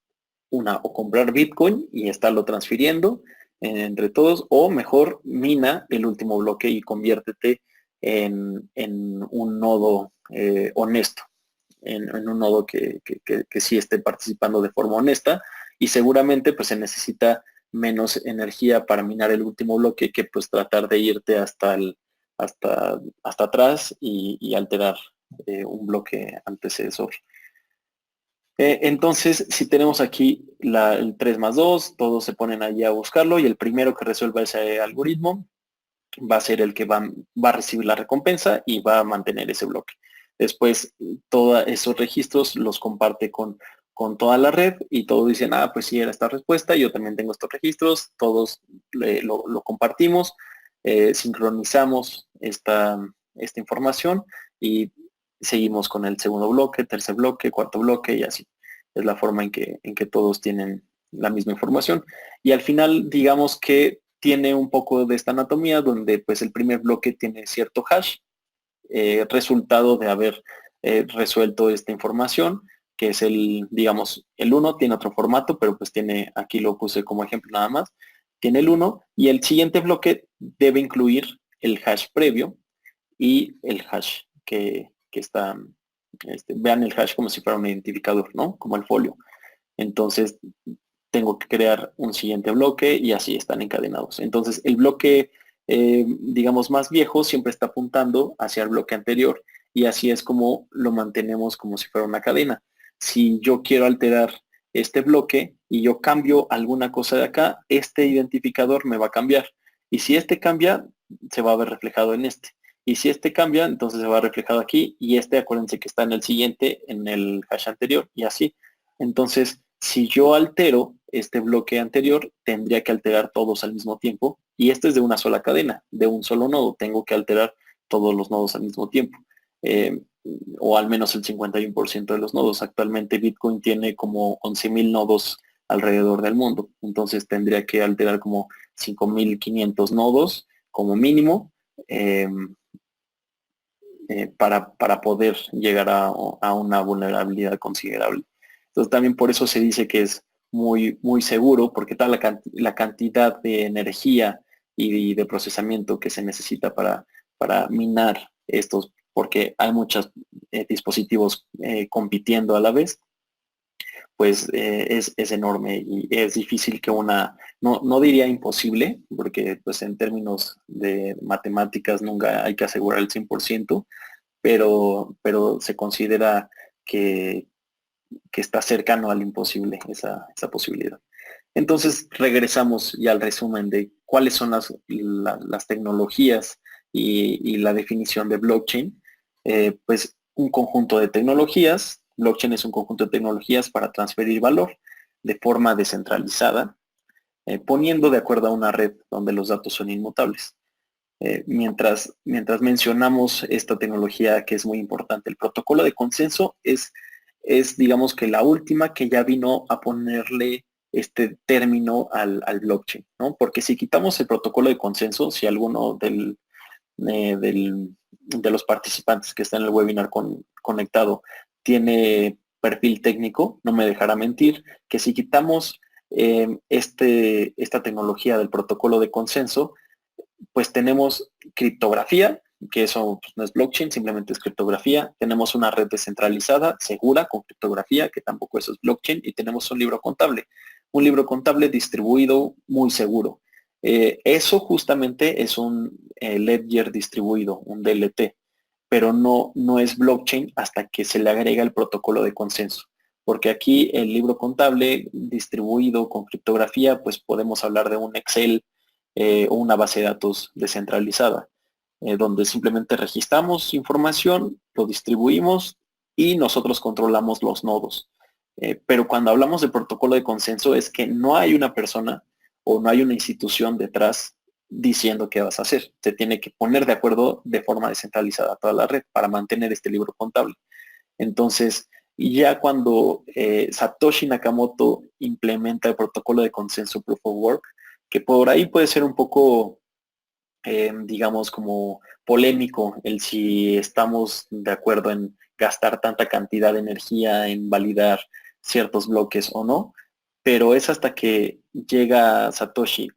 o comprar Bitcoin y estarlo transfiriendo entre todos, o mejor mina el último bloque y conviértete en un nodo honesto, en un nodo que sí esté participando de forma honesta y seguramente pues se necesita menos energía para minar el último bloque que pues tratar de irte hasta atrás y alterar un bloque antecesor. Entonces, si tenemos aquí el 3+2, todos se ponen allí a buscarlo y el primero que resuelva ese algoritmo va a ser el que va a recibir la recompensa y va a mantener ese bloque. Después, todos esos registros los comparte con toda la red y todos dicen, ah, pues sí, era esta respuesta, yo también tengo estos registros, todos lo compartimos, sincronizamos esta información y seguimos con el segundo bloque, tercer bloque, cuarto bloque y así. Es la forma en que todos tienen la misma información. Y al final, digamos que tiene un poco de esta anatomía donde pues el primer bloque tiene cierto hash, resultado de haber resuelto esta información, que es digamos, el 1 tiene otro formato, pero pues tiene, aquí lo puse como ejemplo nada más, tiene el 1 y el siguiente bloque debe incluir el hash previo y el hash que está, vean el hash como si fuera un identificador, ¿no? Como el folio. Entonces, tengo que crear un siguiente bloque y así están encadenados. Entonces, el bloque, digamos, más viejo siempre está apuntando hacia el bloque anterior y así es como lo mantenemos como si fuera una cadena. Si yo quiero alterar este bloque y yo cambio alguna cosa de acá, este identificador me va a cambiar. Y si este cambia, se va a ver reflejado en este. Y si este cambia, entonces se va reflejado aquí y este, acuérdense que está en el siguiente, en el hash anterior y así. Entonces, si yo altero este bloque anterior, tendría que alterar todos al mismo tiempo. Y este es de una sola cadena, de un solo nodo. Tengo que alterar todos los nodos al mismo tiempo. Eh, o al menos el 51% de los nodos. Actualmente Bitcoin tiene como 11.000 nodos alrededor del mundo. Entonces tendría que alterar como 5.500 nodos como mínimo eh, para poder llegar a una vulnerabilidad considerable. Entonces también por eso se dice que es muy, muy seguro, porque toda la cantidad de energía y de procesamiento que se necesita para minar estos, porque hay muchos dispositivos compitiendo a la vez, pues es enorme y es difícil que no diría imposible, porque pues en términos de matemáticas nunca hay que asegurar el 100%, pero se considera que, que está cercano al imposible esa posibilidad. Entonces regresamos ya al resumen de cuáles son las tecnologías y la definición de blockchain. Pues un conjunto de tecnologías. Blockchain es un conjunto de tecnologías para transferir valor de forma descentralizada, poniendo de acuerdo a una red donde los datos son inmutables. Mientras mencionamos esta tecnología que es muy importante, el protocolo de consenso es digamos que la última que ya vino a ponerle este término al blockchain, ¿no? Porque si quitamos el protocolo de consenso, si alguno de los participantes que está en el webinar conectado tiene perfil técnico, no me dejará mentir, que si quitamos esta tecnología del protocolo de consenso, pues tenemos criptografía, que eso pues, no es blockchain, simplemente es criptografía. Tenemos una red descentralizada, segura, con criptografía, que tampoco eso es blockchain. Y tenemos un libro contable distribuido muy seguro. Eso justamente es un ledger distribuido, un DLT, pero no es blockchain hasta que se le agrega el protocolo de consenso. Porque aquí el libro contable distribuido con criptografía, pues podemos hablar de un Excel o una base de datos descentralizada, donde simplemente registramos información, lo distribuimos y nosotros controlamos los nodos. Pero cuando hablamos de protocolo de consenso es que no hay una persona o no hay una institución detrás diciendo qué vas a hacer. Se tiene que poner de acuerdo de forma descentralizada toda la red para mantener este libro contable. Entonces, ya cuando Satoshi Nakamoto implementa el protocolo de consenso Proof of Work, que por ahí puede ser un poco, digamos, como polémico el si estamos de acuerdo en gastar tanta cantidad de energía en validar ciertos bloques o no, pero es hasta que llega Satoshi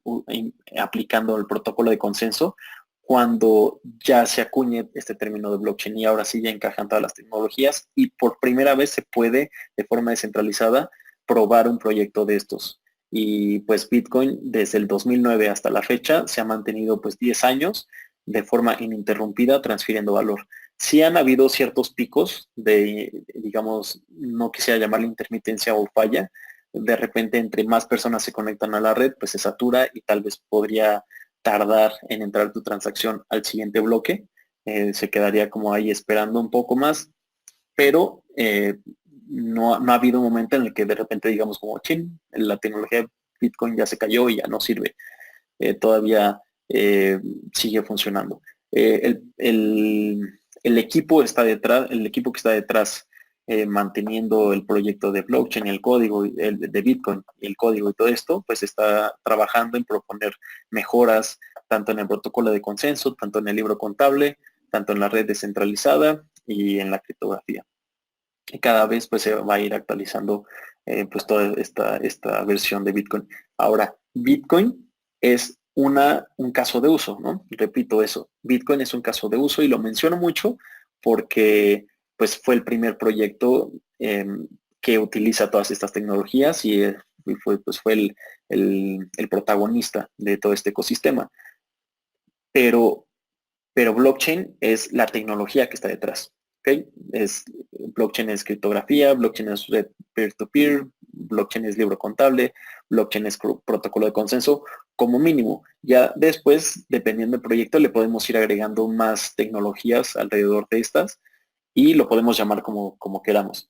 aplicando el protocolo de consenso cuando ya se acuñe este término de blockchain y ahora sí ya encajan todas las tecnologías y por primera vez se puede de forma descentralizada probar un proyecto de estos. Y pues Bitcoin desde el 2009 hasta la fecha se ha mantenido pues 10 años de forma ininterrumpida transfiriendo valor. Sí han habido ciertos picos de, digamos, no quisiera llamarle intermitencia o falla. De repente entre más personas se conectan a la red, pues se satura y tal vez podría tardar en entrar tu transacción al siguiente bloque. Se quedaría como ahí esperando un poco más, pero no ha habido un momento en el que de repente digamos como, chin, la tecnología de Bitcoin ya se cayó y ya no sirve. Todavía sigue funcionando. El equipo está detrás, el equipo que está detrás manteniendo el proyecto de blockchain, el código de Bitcoin, el código y todo esto, pues está trabajando en proponer mejoras tanto en el protocolo de consenso, tanto en el libro contable, tanto en la red descentralizada y en la criptografía. Y cada vez pues se va a ir actualizando pues toda esta versión de Bitcoin. Ahora, Bitcoin es un caso de uso, ¿no? Repito eso, Bitcoin es un caso de uso y lo menciono mucho porque pues fue el primer proyecto que utiliza todas estas tecnologías y fue el protagonista de todo este ecosistema. Pero blockchain es la tecnología que está detrás. ¿Okay? Blockchain es criptografía, blockchain es red peer-to-peer, blockchain es libro contable, blockchain es protocolo de consenso, como mínimo. Ya después, dependiendo del proyecto, le podemos ir agregando más tecnologías alrededor de estas y lo podemos llamar como queramos.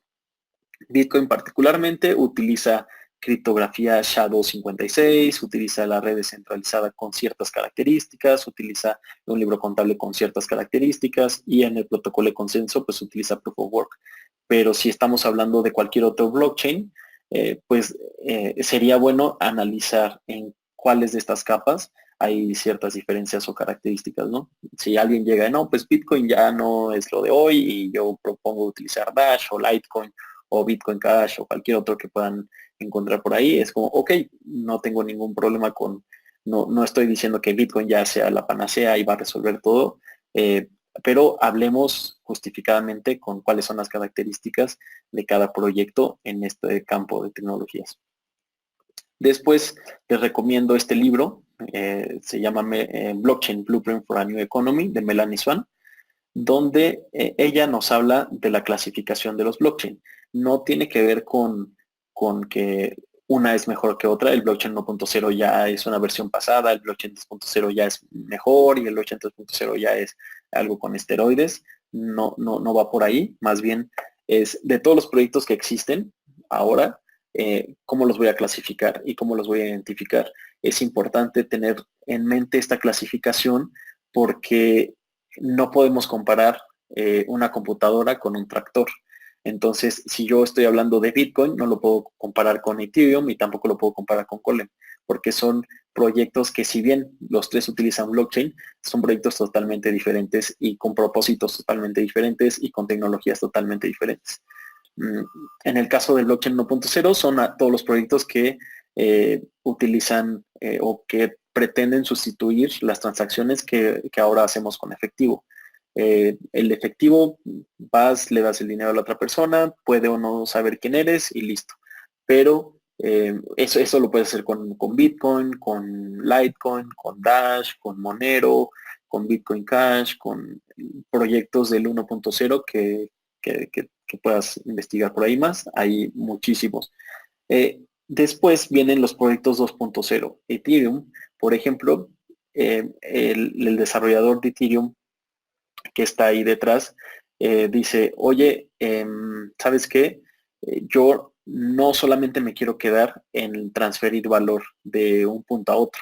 Bitcoin particularmente utiliza criptografía SHA-256, utiliza la red descentralizada con ciertas características, utiliza un libro contable con ciertas características y en el protocolo de consenso pues utiliza Proof of Work. Pero si estamos hablando de cualquier otro blockchain, sería bueno analizar en cuáles de estas capas hay ciertas diferencias o características, ¿no? Si alguien llega, no, pues Bitcoin ya no es lo de hoy y yo propongo utilizar Dash o Litecoin o Bitcoin Cash o cualquier otro que puedan encontrar por ahí, es como, ok, no tengo ningún problema no estoy diciendo que Bitcoin ya sea la panacea y va a resolver todo, pero hablemos justificadamente con cuáles son las características de cada proyecto en este campo de tecnologías. Después les recomiendo este libro, se llama Blockchain Blueprint for a New Economy de Melanie Swan, donde ella nos habla de la clasificación de los blockchain. No tiene que ver con que una es mejor que otra, el blockchain 1.0 ya es una versión pasada, el blockchain 2.0 ya es mejor y el blockchain 3.0 ya es algo con esteroides. No va por ahí, más bien es de todos los proyectos que existen ahora, cómo los voy a clasificar y cómo los voy a identificar. Es importante tener en mente esta clasificación porque no podemos comparar una computadora con un tractor. Entonces, si yo estoy hablando de Bitcoin, no lo puedo comparar con Ethereum y tampoco lo puedo comparar con Golem, porque son proyectos que si bien los tres utilizan blockchain, son proyectos totalmente diferentes y con propósitos totalmente diferentes y con tecnologías totalmente diferentes. En el caso del blockchain 1.0 son todos los proyectos que utilizan o que pretenden sustituir las transacciones que ahora hacemos con efectivo. El efectivo, vas, le das el dinero a la otra persona, puede o no saber quién eres y listo. Pero eso lo puedes hacer con Bitcoin, con Litecoin, con Dash, con Monero, con Bitcoin Cash, con proyectos del 1.0 que puedas investigar por ahí más. Hay muchísimos. Después vienen los proyectos 2.0. Ethereum, por ejemplo, el desarrollador de Ethereum que está ahí detrás dice, oye, ¿sabes qué? Yo no solamente me quiero quedar en transferir valor de un punto a otro.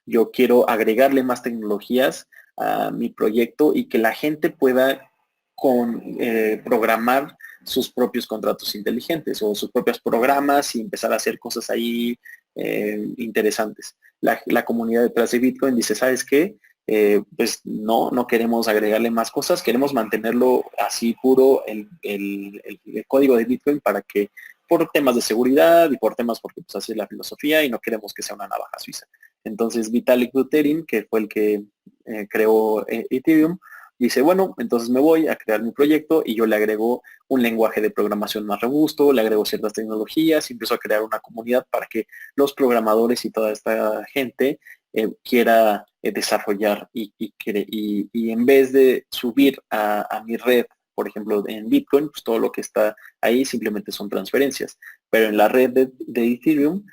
Yo quiero agregarle más tecnologías a mi proyecto y que la gente pueda programar sus propios contratos inteligentes o sus propios programas y empezar a hacer cosas ahí interesantes. La comunidad detrás de Bitcoin dice, ¿sabes qué? Pues no queremos agregarle más cosas, queremos mantenerlo así puro el código de Bitcoin para que por temas de seguridad y por temas porque pues así es la filosofía y no queremos que sea una navaja suiza. Entonces Vitalik Buterin, que fue el que creó Ethereum, dice, bueno, entonces me voy a crear mi proyecto y yo le agrego un lenguaje de programación más robusto, le agrego ciertas tecnologías y empiezo a crear una comunidad para que los programadores y toda esta gente quiera desarrollar y en vez de subir a mi red, por ejemplo, en Bitcoin, pues todo lo que está ahí simplemente son transferencias. Pero en la red de Ethereum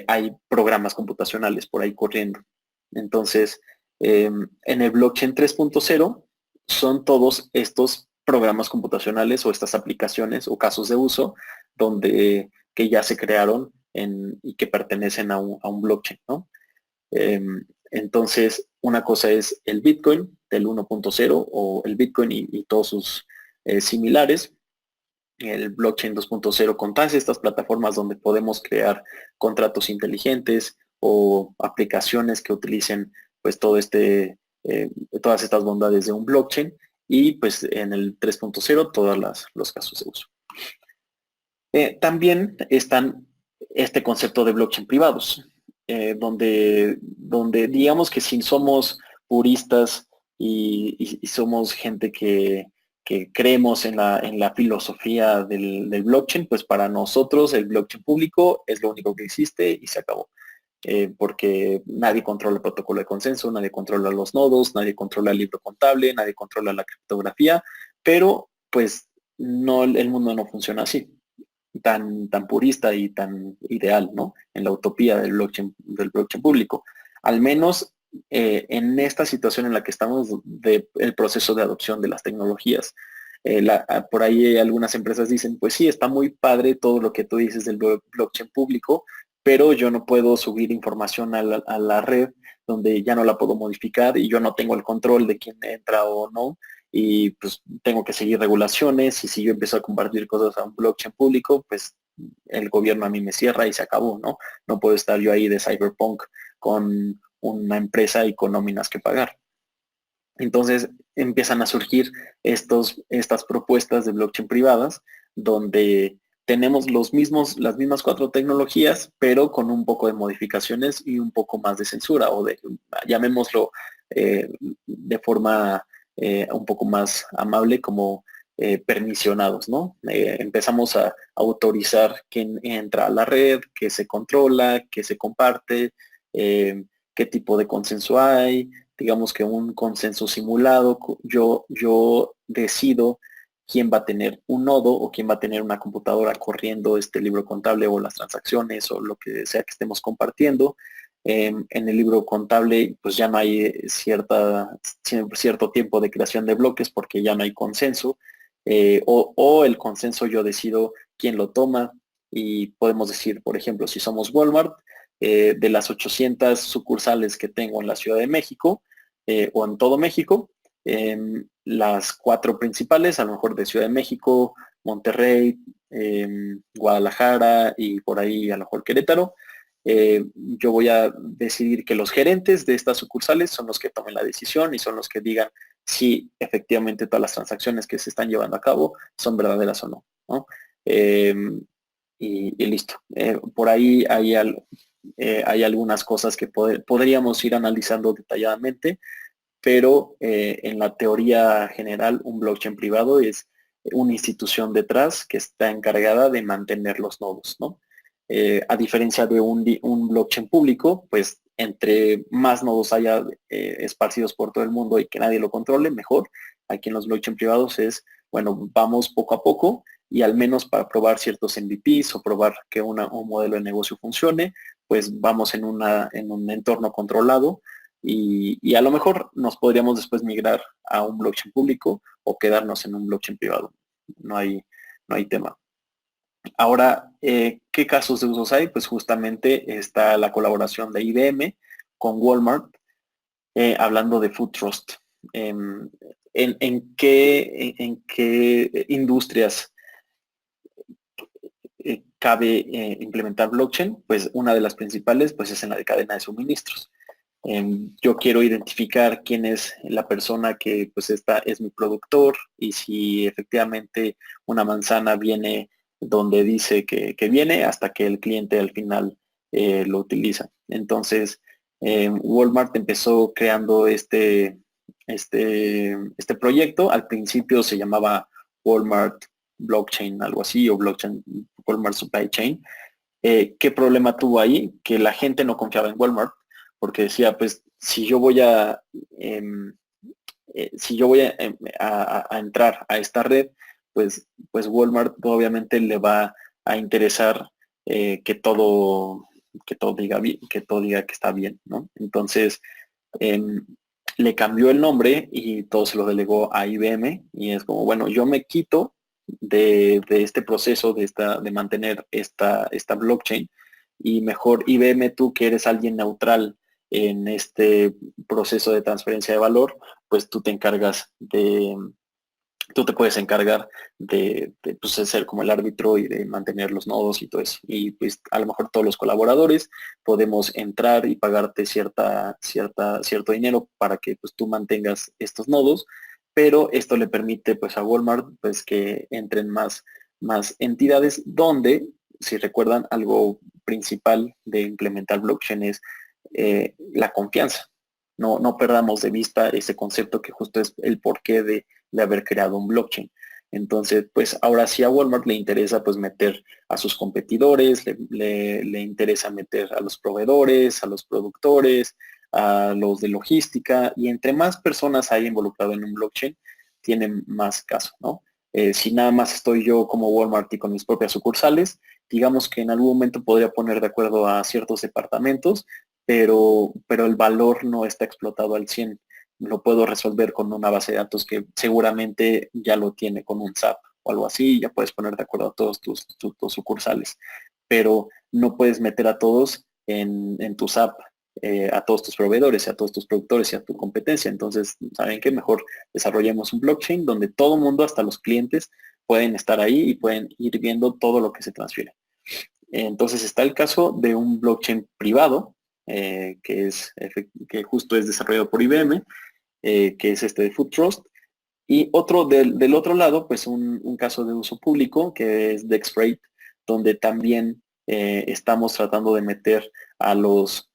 hay programas computacionales por ahí corriendo. Entonces, en el blockchain 3.0 son todos estos programas computacionales o estas aplicaciones o casos de uso que ya se crearon y que pertenecen a un blockchain, ¿no? Entonces, una cosa es el Bitcoin del 1.0 o el Bitcoin y todos sus similares, el blockchain 2.0 con todas estas plataformas donde podemos crear contratos inteligentes o aplicaciones que utilicen pues todas estas bondades de un blockchain y pues en el 3.0 todos los casos de uso. También están este concepto de blockchain privados. donde digamos que si somos puristas y somos gente que creemos en la filosofía del blockchain, pues para nosotros el blockchain público es lo único que existe y se acabó. Porque nadie controla el protocolo de consenso, nadie controla los nodos, nadie controla el libro contable, nadie controla la criptografía, pero pues no, el mundo no funciona así, tan purista y tan ideal, ¿no? En la utopía del blockchain público. Al menos en esta situación en la que estamos del proceso de adopción de las tecnologías. Por ahí algunas empresas dicen, pues sí, está muy padre todo lo que tú dices del blockchain público, pero yo no puedo subir información a la red donde ya no la puedo modificar y yo no tengo el control de quién entra o no y pues tengo que seguir regulaciones y si yo empiezo a compartir cosas a un blockchain público, pues el gobierno a mí me cierra y se acabó, ¿no? No puedo estar yo ahí de cyberpunk con una empresa y con nóminas que pagar. Entonces empiezan a surgir estas propuestas de blockchain privadas donde tenemos las mismas cuatro tecnologías, pero con un poco de modificaciones y un poco más de censura, o de, llamémoslo de forma un poco más amable como permisionados, ¿no? Empezamos a autorizar quién entra a la red, qué se controla, qué se comparte, qué tipo de consenso hay, digamos que un consenso simulado, yo decido quién va a tener un nodo o quién va a tener una computadora corriendo este libro contable o las transacciones o lo que sea que estemos compartiendo. En el libro contable pues ya no hay cierto tiempo de creación de bloques porque ya no hay consenso o el consenso yo decido quién lo toma y podemos decir, por ejemplo, si somos Walmart, de las 800 sucursales que tengo en la Ciudad de México o en todo México, las cuatro principales, a lo mejor de Ciudad de México, Monterrey, Guadalajara y por ahí a lo mejor Querétaro, yo voy a decidir que los gerentes de estas sucursales son los que tomen la decisión y son los que digan si efectivamente todas las transacciones que se están llevando a cabo son verdaderas o no, ¿no? Y listo. Por ahí hay algunas cosas que podríamos ir analizando detalladamente, pero en la teoría general un blockchain privado es una institución detrás que está encargada de mantener los nodos, ¿no? A diferencia de un blockchain público, pues entre más nodos haya esparcidos por todo el mundo y que nadie lo controle, mejor. Aquí en los blockchain privados es, bueno, vamos poco a poco y al menos para probar ciertos MVPs o probar que un modelo de negocio funcione, pues vamos en un entorno controlado y a lo mejor nos podríamos después migrar a un blockchain público o quedarnos en un blockchain privado. No hay tema. Ahora, ¿qué casos de usos hay? Pues justamente está la colaboración de IBM con Walmart, hablando de Food Trust. ¿En qué industrias cabe implementar blockchain? Pues una de las principales pues es en la de cadena de suministros. Yo quiero identificar quién es la persona que pues esta es mi productor y si efectivamente una manzana viene donde dice que viene hasta que el cliente al final lo utiliza. Entonces, Walmart empezó creando este proyecto. Al principio se llamaba Walmart Blockchain, algo así, o Blockchain Walmart Supply Chain. ¿Qué problema tuvo ahí? Que la gente no confiaba en Walmart porque decía, pues si yo voy a entrar a esta red, pues Walmart obviamente le va a interesar que todo diga bien, que todo diga que está bien, ¿no? Entonces, em, le cambió el nombre y todo se lo delegó a IBM y es como, bueno, yo me quito de este proceso de mantener esta blockchain y mejor IBM tú que eres alguien neutral en este proceso de transferencia de valor, pues tú te puedes encargar pues, de ser como el árbitro y de mantener los nodos y todo eso. Y pues a lo mejor todos los colaboradores podemos entrar y pagarte cierto dinero para que pues tú mantengas estos nodos, pero esto le permite pues a Walmart pues que entren más entidades donde si recuerdan, algo principal de implementar blockchain es la confianza. No perdamos de vista ese concepto que justo es el porqué de haber creado un blockchain. Entonces, pues ahora sí a Walmart le interesa pues meter a sus competidores, le interesa meter a los proveedores, a los productores, a los de logística, y entre más personas hay involucrado en un blockchain, tienen más caso, ¿no? Si nada más estoy yo como Walmart y con mis propias sucursales, digamos que en algún momento podría poner de acuerdo a ciertos departamentos, pero el valor no está explotado al 100. Lo puedo resolver con una base de datos que seguramente ya lo tiene con un SAP o algo así, ya puedes poner de acuerdo a todos tus sucursales, pero no puedes meter a todos en tu SAP, a todos tus proveedores, a todos tus productores y a tu competencia. Entonces, ¿saben qué? Mejor desarrollemos un blockchain donde todo mundo, hasta los clientes, pueden estar ahí y pueden ir viendo todo lo que se transfiere. Entonces está el caso de un blockchain privado, que justo es desarrollado por IBM, que es este de Food Trust, y otro del otro lado, pues un caso de uso público, que es DexFreight, donde también estamos tratando de meter a los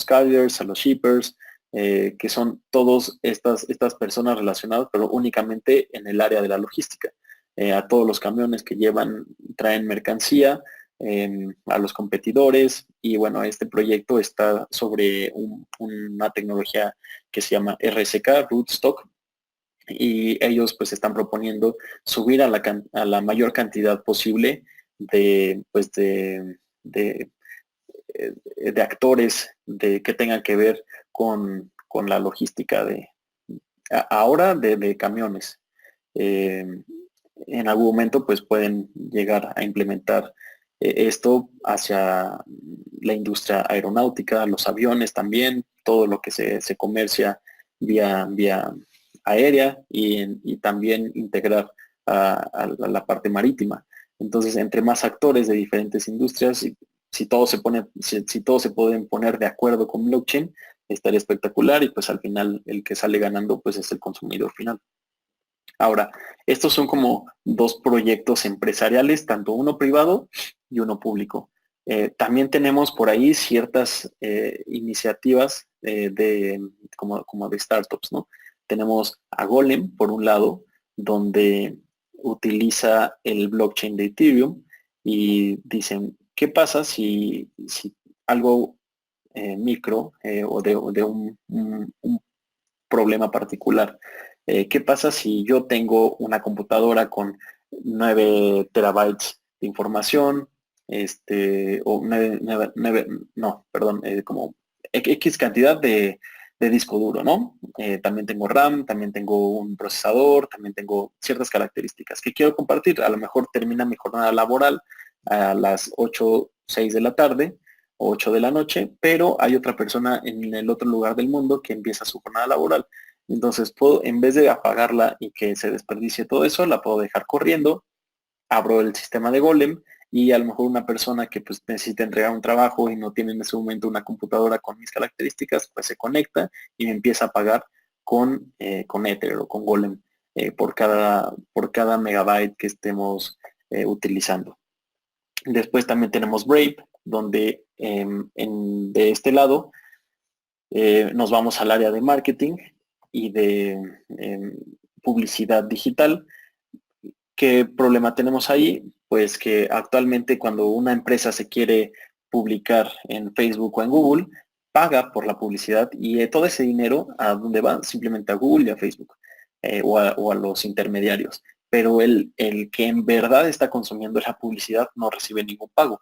carriers, a los shippers, que son todas estas personas relacionadas, pero únicamente en el área de la logística. A todos los camiones que traen mercancía, a los competidores, y bueno, este proyecto está sobre una tecnología que se llama RSK, Rootstock, y ellos pues están proponiendo subir a la mayor cantidad posible de, pues de actores que tengan que ver con la logística ahora de camiones. Eh, en algún momento pues pueden llegar a implementar esto hacia la industria aeronáutica, los aviones también, todo lo que se comercia vía aérea, y también integrar a la parte marítima. Entonces, entre más actores de diferentes industrias, si todos si todos se pueden poner de acuerdo con blockchain, estaría espectacular, y pues al final el que sale ganando pues es el consumidor final. Ahora, estos son como dos proyectos empresariales, tanto uno privado y uno público. También tenemos por ahí ciertas iniciativas como de startups, ¿no? Tenemos a Golem, por un lado, donde utiliza el blockchain de Ethereum, y dicen, ¿qué pasa si algo micro, o de un problema particular? ¿Qué pasa si yo tengo una computadora con 9 terabytes de información, o no, perdón, como X cantidad de disco duro, ¿no? También tengo RAM, también tengo un procesador, también tengo ciertas características que quiero compartir. A lo mejor termina mi jornada laboral a las 8, 6 de la tarde, o 8 de la noche, pero hay otra persona en el otro lugar del mundo que empieza su jornada laboral. Entonces puedo, en vez de apagarla y que se desperdicie todo eso, la puedo dejar corriendo, abro el sistema de Golem, y a lo mejor una persona que pues necesita entregar un trabajo y no tiene en ese momento una computadora con mis características, pues se conecta y me empieza a pagar con Ether o con Golem, por cada megabyte que estemos utilizando. Después también tenemos Brave, donde de este lado nos vamos al área de marketing y de publicidad digital. ¿Qué problema tenemos ahí? Pues que actualmente, cuando una empresa se quiere publicar en Facebook o en Google, paga por la publicidad, y todo ese dinero, ¿a dónde va? Simplemente a Google y a Facebook, o a los intermediarios. Pero el que en verdad está consumiendo esa publicidad no recibe ningún pago.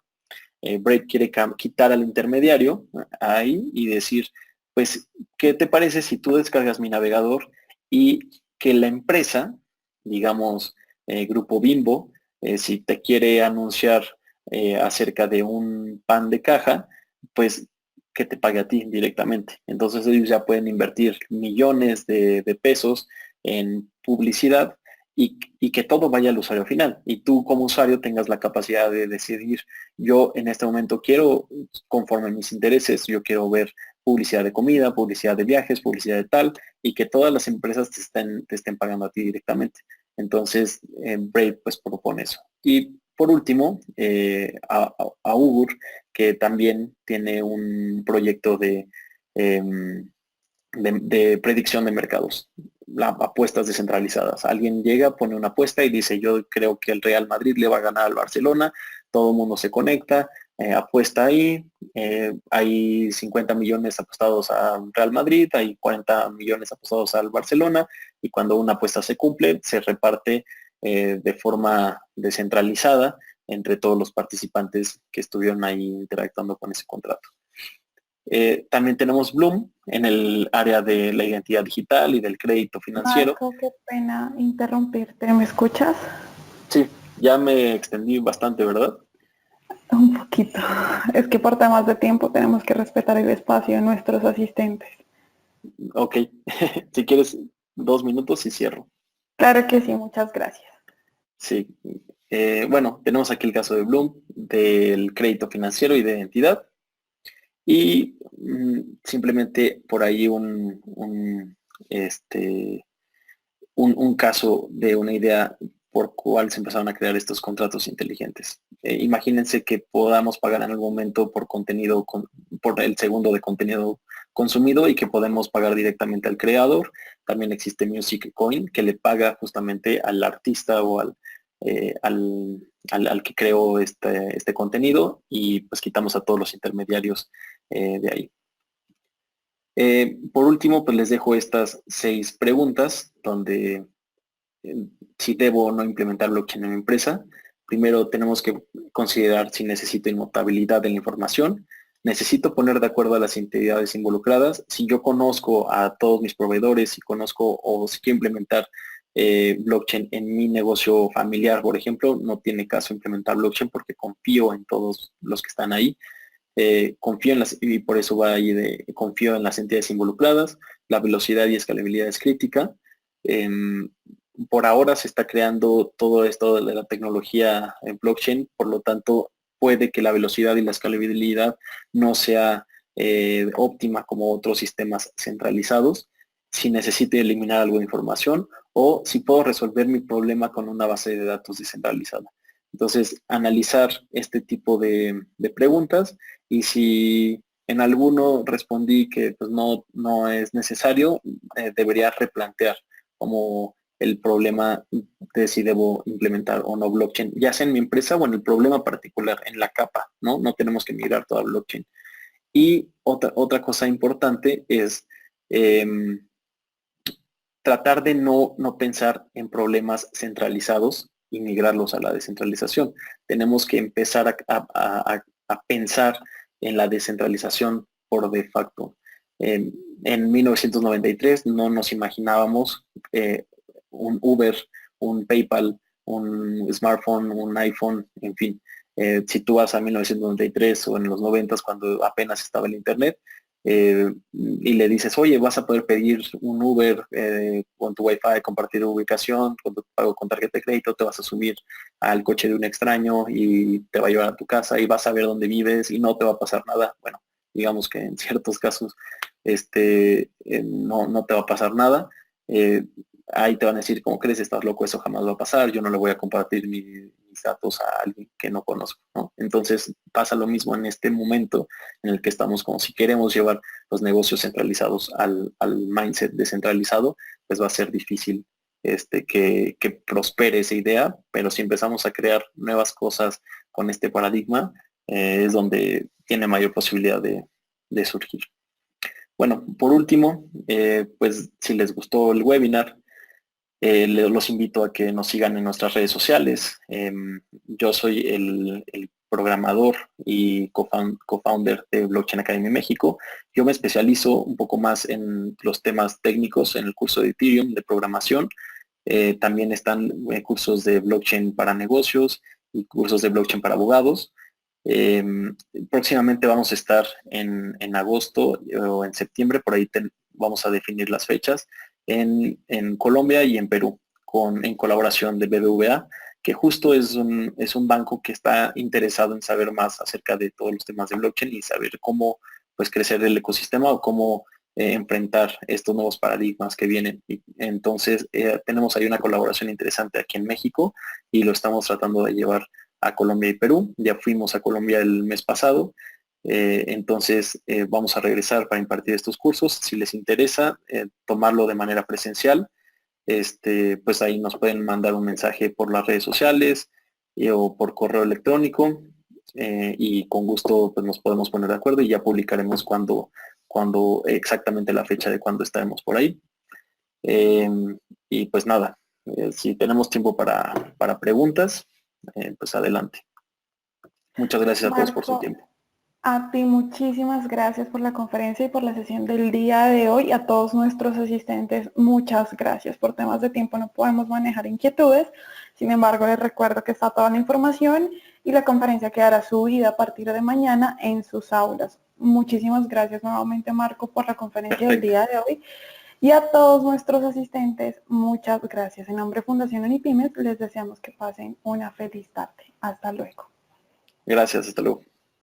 Brave quiere quitar al intermediario ahí y decir, pues, ¿qué te parece si tú descargas mi navegador y que la empresa, digamos, Grupo Bimbo, si te quiere anunciar acerca de un pan de caja, pues que te pague a ti directamente? Entonces ellos ya pueden invertir millones de pesos en publicidad, y que todo vaya al usuario final, y tú como usuario tengas la capacidad de decidir: yo en este momento quiero, conforme a mis intereses, yo quiero ver publicidad de comida, publicidad de viajes, publicidad de tal, y que todas las empresas te estén pagando a ti directamente. Entonces, Brave pues propone eso. Y por último, a Ugur, que también tiene un proyecto de predicción de mercados, apuestas descentralizadas. Alguien llega, pone una apuesta y dice, yo creo que el Real Madrid le va a ganar al Barcelona, todo el mundo se conecta, apuesta ahí, hay 50 millones apostados a Real Madrid, hay 40 millones apostados al Barcelona, y cuando una apuesta se cumple, se reparte de forma descentralizada entre todos los participantes que estuvieron ahí interactuando con ese contrato. También tenemos Bloom en el área de la identidad digital y del crédito financiero. Marco, qué pena interrumpirte, ¿me escuchas? Sí, ya me extendí bastante, ¿verdad? Un poquito. Es que por temas de tiempo tenemos que respetar el espacio de nuestros asistentes. Ok, si quieres 2 minutos y cierro. Claro que sí, muchas gracias. Sí, bueno, tenemos aquí el caso de Bloom, del crédito financiero y de identidad. Y simplemente por ahí un caso de una idea por cual se empezaron a crear estos contratos inteligentes. Imagínense que podamos pagar en algún momento por contenido, por el segundo de contenido consumido y que podemos pagar directamente al creador. También existe Music Coin que le paga justamente al artista o al que creó este contenido, y pues quitamos a todos los intermediarios de ahí. Por último, pues les dejo estas 6 preguntas donde si debo o no implementar blockchain en mi empresa. Primero tenemos que considerar si necesito inmutabilidad de la información. Necesito poner de acuerdo a las entidades involucradas. Si yo conozco a todos mis proveedores, si conozco o si quiero implementar blockchain en mi negocio familiar, por ejemplo, no tiene caso implementar blockchain porque confío en todos los que están ahí. Confío en y por eso va ahí confío en las entidades involucradas. La velocidad y escalabilidad es crítica. Por ahora se está creando todo esto de la tecnología en blockchain, por lo tanto puede que la velocidad y la escalabilidad no sea óptima como otros sistemas centralizados. Si necesito eliminar algo de información o si puedo resolver mi problema con una base de datos descentralizada. Entonces, analizar este tipo de preguntas, y si en alguno respondí que pues, no es necesario, debería replantear como el problema de si debo implementar o no blockchain, ya sea en mi empresa o en el problema particular, en la capa, ¿no? No tenemos que migrar toda blockchain. Y otra cosa importante es tratar de no pensar en problemas centralizados y migrarlos a la descentralización. Tenemos que empezar a pensar en la descentralización por de facto. En 1993 no nos imaginábamos un Uber, un PayPal, un smartphone, un iPhone, en fin. Si tú vas a 1993 o en los 90 cuando apenas estaba el Internet, y le dices, oye, vas a poder pedir un Uber con tu Wi-Fi, compartir ubicación, con tu pago con tarjeta de crédito, te vas a subir al coche de un extraño y te va a llevar a tu casa y vas a ver dónde vives y no te va a pasar nada. Bueno, digamos que en ciertos casos no te va a pasar nada. Ahí te van a decir, ¿cómo crees? Estás loco, eso jamás va a pasar, yo no le voy a compartir mis datos a alguien que no conozco, ¿no? Entonces pasa lo mismo en este momento en el que estamos, como si queremos llevar los negocios centralizados al mindset descentralizado, pues va a ser difícil que prospere esa idea, pero si empezamos a crear nuevas cosas con este paradigma, es donde tiene mayor posibilidad de surgir. Bueno, por último, pues si les gustó el webinar, los invito a que nos sigan en nuestras redes sociales. Yo soy el programador y co-founder de Blockchain Academy México. Yo me especializo un poco más en los temas técnicos en el curso de Ethereum de programación. También están cursos de blockchain para negocios y cursos de blockchain para abogados. Próximamente vamos a estar en agosto o en septiembre, por ahí vamos a definir las fechas, en Colombia y en Perú, en colaboración de BBVA, que justo es un banco que está interesado en saber más acerca de todos los temas de blockchain y saber cómo pues crecer el ecosistema o cómo enfrentar estos nuevos paradigmas que vienen. Y entonces tenemos ahí una colaboración interesante aquí en México y lo estamos tratando de llevar a Colombia y Perú. Ya fuimos a Colombia el mes pasado. Entonces vamos a regresar para impartir estos cursos. Si les interesa tomarlo de manera presencial, pues ahí nos pueden mandar un mensaje por las redes sociales o por correo electrónico y con gusto pues nos podemos poner de acuerdo y ya publicaremos cuando exactamente la fecha de cuando estaremos por ahí. Y pues nada, si tenemos tiempo para preguntas, pues adelante. Muchas gracias a todos por su Marco, tiempo. a ti muchísimas gracias por la conferencia y por la sesión del día de hoy. A todos nuestros asistentes, muchas gracias. Por temas de tiempo no podemos manejar inquietudes. Sin embargo, les recuerdo que está toda la información y la conferencia quedará subida a partir de mañana en sus aulas. Muchísimas gracias nuevamente, Marco, por la conferencia del día de hoy. Y a todos nuestros asistentes, muchas gracias. En nombre de Fundación Unipymes, les deseamos que pasen una feliz tarde. Hasta luego. Gracias, hasta luego.